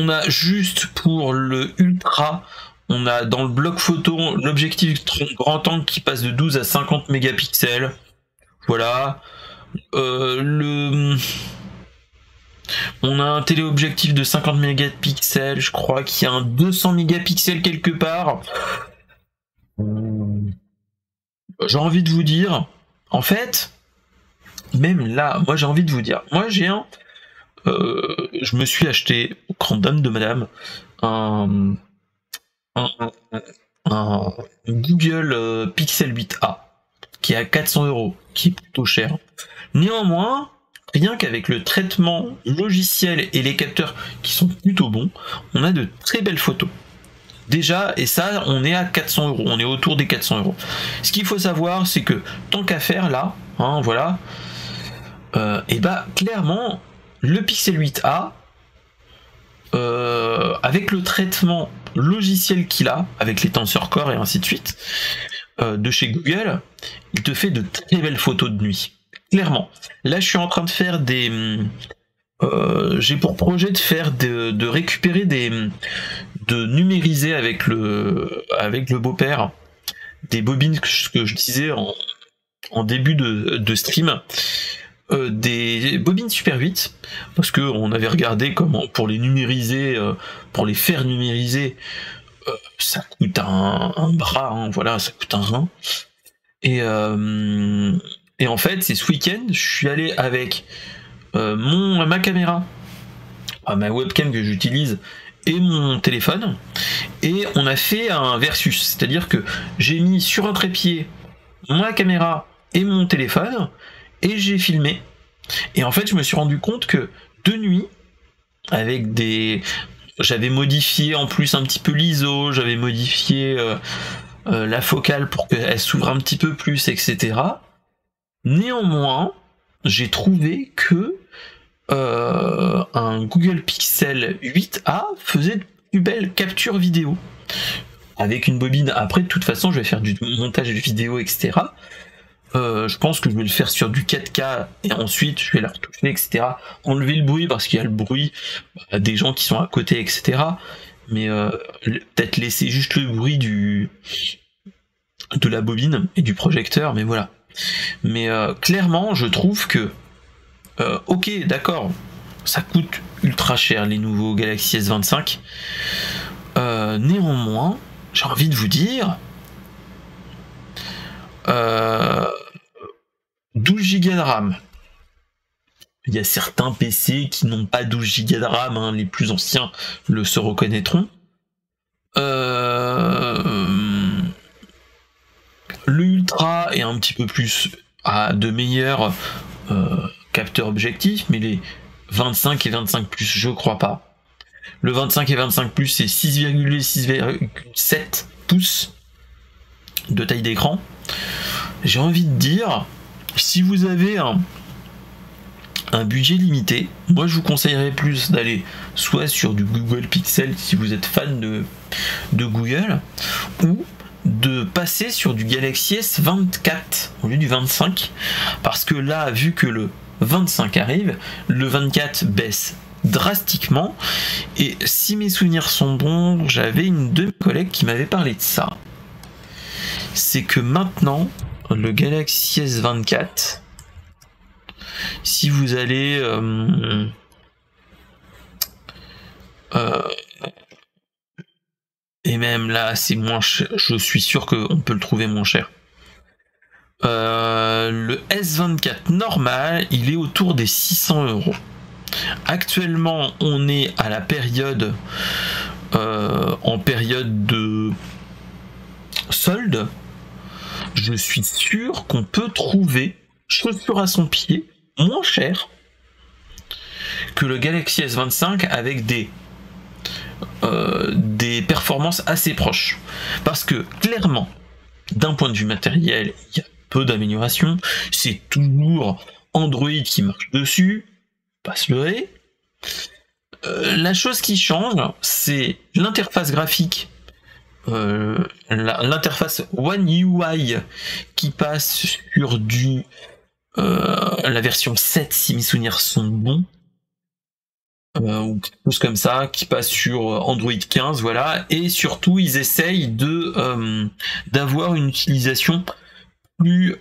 a juste pour le ultra, on a dans le bloc photo l'objectif grand angle qui passe de 12 à 50 mégapixels. Voilà. On a un téléobjectif de 50 mégapixels, je crois qu'il y a un 200 mégapixels quelque part. J'ai envie de vous dire, en fait, même là, moi j'ai envie de vous dire, moi j'ai je me suis acheté, grande dame de madame, un Google Pixel 8a qui est à 400 €, qui est plutôt cher. Néanmoins, rien qu'avec le traitement logiciel et les capteurs qui sont plutôt bons, on a de très belles photos. Déjà, et ça, on est à 400 €, on est autour des 400 €. Ce qu'il faut savoir, c'est que tant qu'à faire là, hein, voilà, et bah clairement, le Pixel 8a, avec le traitement logiciel qu'il a, avec les Tensor Core et ainsi de suite, de chez Google, il te fait de très belles photos de nuit. Clairement. Là, je suis en train de faire j'ai pour projet de faire de récupérer de numériser avec le beau-père des bobines que je disais en début de stream, des bobines Super 8, parce que on avait regardé comment pour les numériser, pour les faire numériser, ça coûte un bras, hein, voilà, ça coûte un rein. Et en fait, c'est ce week-end, je suis allé avec ma caméra, ma webcam que j'utilise, et mon téléphone, et on a fait un versus, c'est-à-dire que j'ai mis sur un trépied ma caméra et mon téléphone, et j'ai filmé. Et en fait, je me suis rendu compte que de nuit, avec j'avais modifié en plus un petit peu l'ISO, j'avais modifié la focale pour qu'elle s'ouvre un petit peu plus, etc. Néanmoins, j'ai trouvé que un Google Pixel 8a faisait de plus belles captures vidéo. Avec une bobine, après de toute façon je vais faire du montage vidéo, etc. Je pense que je vais le faire sur du 4K et ensuite je vais la retoucher, etc. Enlever le bruit parce qu'il y a le bruit des gens qui sont à côté, etc. Mais peut-être laisser juste le bruit de la bobine et du projecteur, mais voilà. Mais clairement, je trouve que ok, d'accord, ça coûte ultra cher les nouveaux Galaxy S25. Néanmoins, j'ai envie de vous dire, 12 Go de RAM, il y a certains PC qui n'ont pas 12 Go de RAM, hein, les plus anciens se reconnaîtront. Le Ultra est un petit peu plus de meilleurs capteurs objectifs, mais les 25 et 25 plus, je crois pas. Le 25 et 25 plus, c'est 6,8 6,7 pouces de taille d'écran. J'ai envie de dire, si vous avez un budget limité, moi je vous conseillerais plus d'aller soit sur du Google Pixel si vous êtes fan de Google, ou de passer sur du Galaxy S24 au lieu du 25, parce que là, vu que le 25 arrive, le 24 baisse drastiquement, et si mes souvenirs sont bons, j'avais une de mes collègues qui m'avait parlé de ça. C'est que maintenant, le Galaxy S24, si vous allez et même là c'est moins cher, je suis sûr qu'on peut le trouver moins cher. Le S24 normal, il est autour des 600 €. Actuellement on est à la période en période de solde. Je suis sûr qu'on peut trouver, chaussure à son pied, moins cher que le Galaxy S25 avec des performances assez proches. Parce que clairement, d'un point de vue matériel, il y a peu d'amélioration. C'est toujours Android qui marche dessus, pas se leurrer. La chose qui change, c'est l'interface graphique. L'interface One UI qui passe sur la version 7 si mes souvenirs sont bons, ou quelque chose comme ça, qui passe sur Android 15, voilà, et surtout ils essayent d'avoir une utilisation plus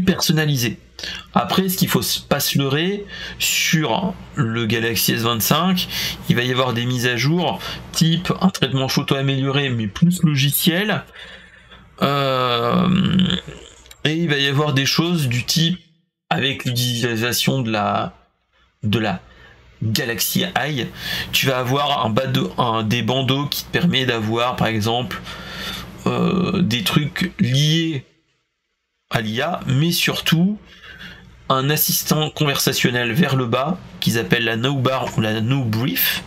personnalisée. Après, ce qu'il faut pas se leurrer, sur le Galaxy S25, il va y avoir des mises à jour type un traitement photo amélioré mais plus logiciel, et il va y avoir des choses du type, avec l'utilisation de la Galaxy Eye, tu vas avoir des bandeaux qui te permet d'avoir par exemple des trucs liés à l'IA, mais surtout un assistant conversationnel vers le bas qu'ils appellent la No Bar ou la No Brief,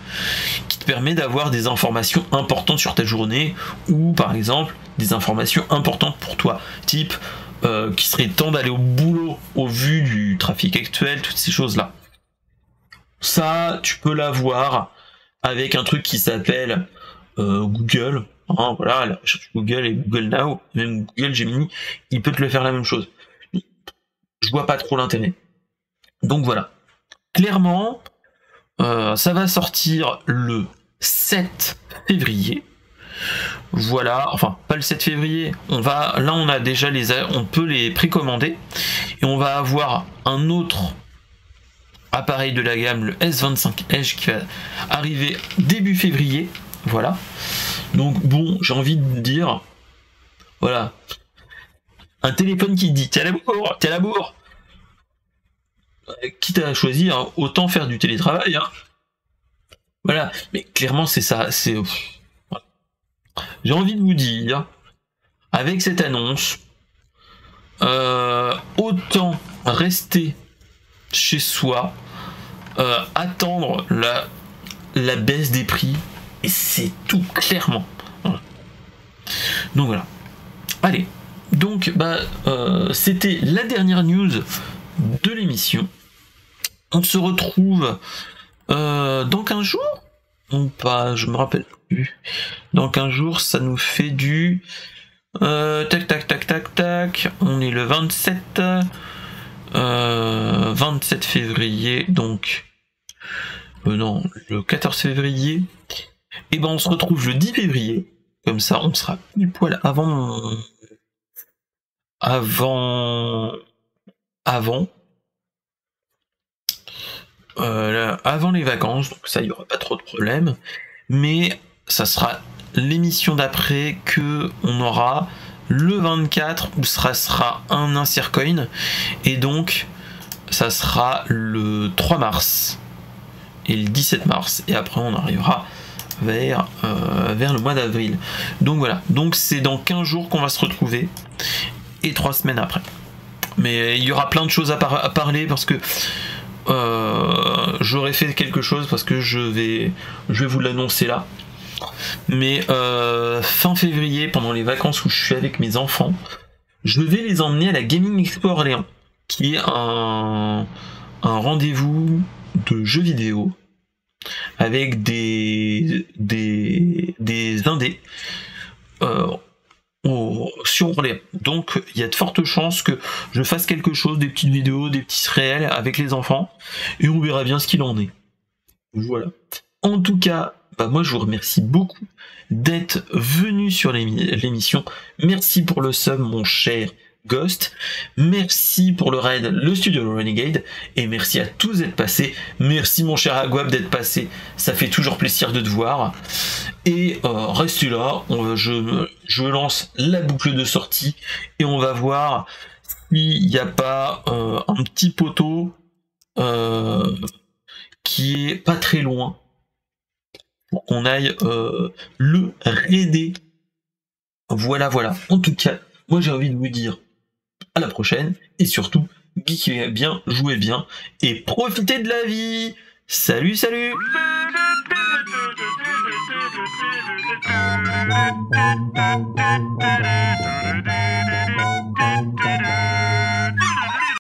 qui te permet d'avoir des informations importantes sur ta journée, ou par exemple des informations importantes pour toi, type qu'il serait temps d'aller au boulot au vu du trafic actuel, toutes ces choses là. Ça, tu peux l'avoir avec un truc qui s'appelle Google, hein, voilà, la recherche Google et Google Now, même Google Gemini, il peut te le faire la même chose. Je vois pas trop l'intérêt. Donc voilà. Clairement, ça va sortir le 7 février. Voilà, enfin pas le 7 février. On a déjà on peut les précommander et on va avoir un autre appareil de la gamme, le S25 Edge, qui va arriver début février. Voilà. Donc bon, j'ai envie de dire, voilà. Un téléphone qui dit t'es à la bourre, quitte à choisir, hein, autant faire du télétravail, hein. Voilà, mais clairement c'est ça, voilà. J'ai envie de vous dire, avec cette annonce, autant rester chez soi, attendre la baisse des prix, et c'est tout, clairement. Voilà. Donc voilà. Allez. Donc, c'était la dernière news de l'émission. On se retrouve dans 15 jours ou pas, je me rappelle plus. Dans 15 jours, ça nous fait du tac. On est le 27 février, donc non, le 14 février. Et ben on se retrouve le 10 février. Comme ça, on sera pile poil avant les vacances, donc ça, il n'y aura pas trop de problème, mais ça sera l'émission d'après que on aura le 24 où sera un insert coin, et donc ça sera le 3 mars et le 17 mars, et après on arrivera vers le mois d'avril. Donc voilà, donc c'est dans 15 jours qu'on va se retrouver, et 3 semaines après. Mais il y aura plein de choses à parler, parce que j'aurais fait quelque chose, parce que je vais vous l'annoncer là. Mais fin février, pendant les vacances où je suis avec mes enfants, je vais les emmener à la Gaming Expo Orléans, qui est un rendez-vous de jeux vidéo avec des indés sur Orléans. Donc il y a de fortes chances que je fasse quelque chose, des petites vidéos, des petits réels avec les enfants, et on verra bien ce qu'il en est. Voilà. En tout cas, moi je vous remercie beaucoup d'être venu sur l'émission. Merci pour le sub, mon cher Ghost. Merci pour le raid, le studio Renegade, et merci à tous d'être passés. Merci mon cher Aguab d'être passé, ça fait toujours plaisir de te voir. Et restez là, je lance la boucle de sortie, et on va voir s'il n'y a pas un petit poteau qui est pas très loin, pour qu'on aille le raider. Voilà. En tout cas, moi j'ai envie de vous dire à la prochaine, et surtout, geekez bien, jouez bien, et profitez de la vie. Salut.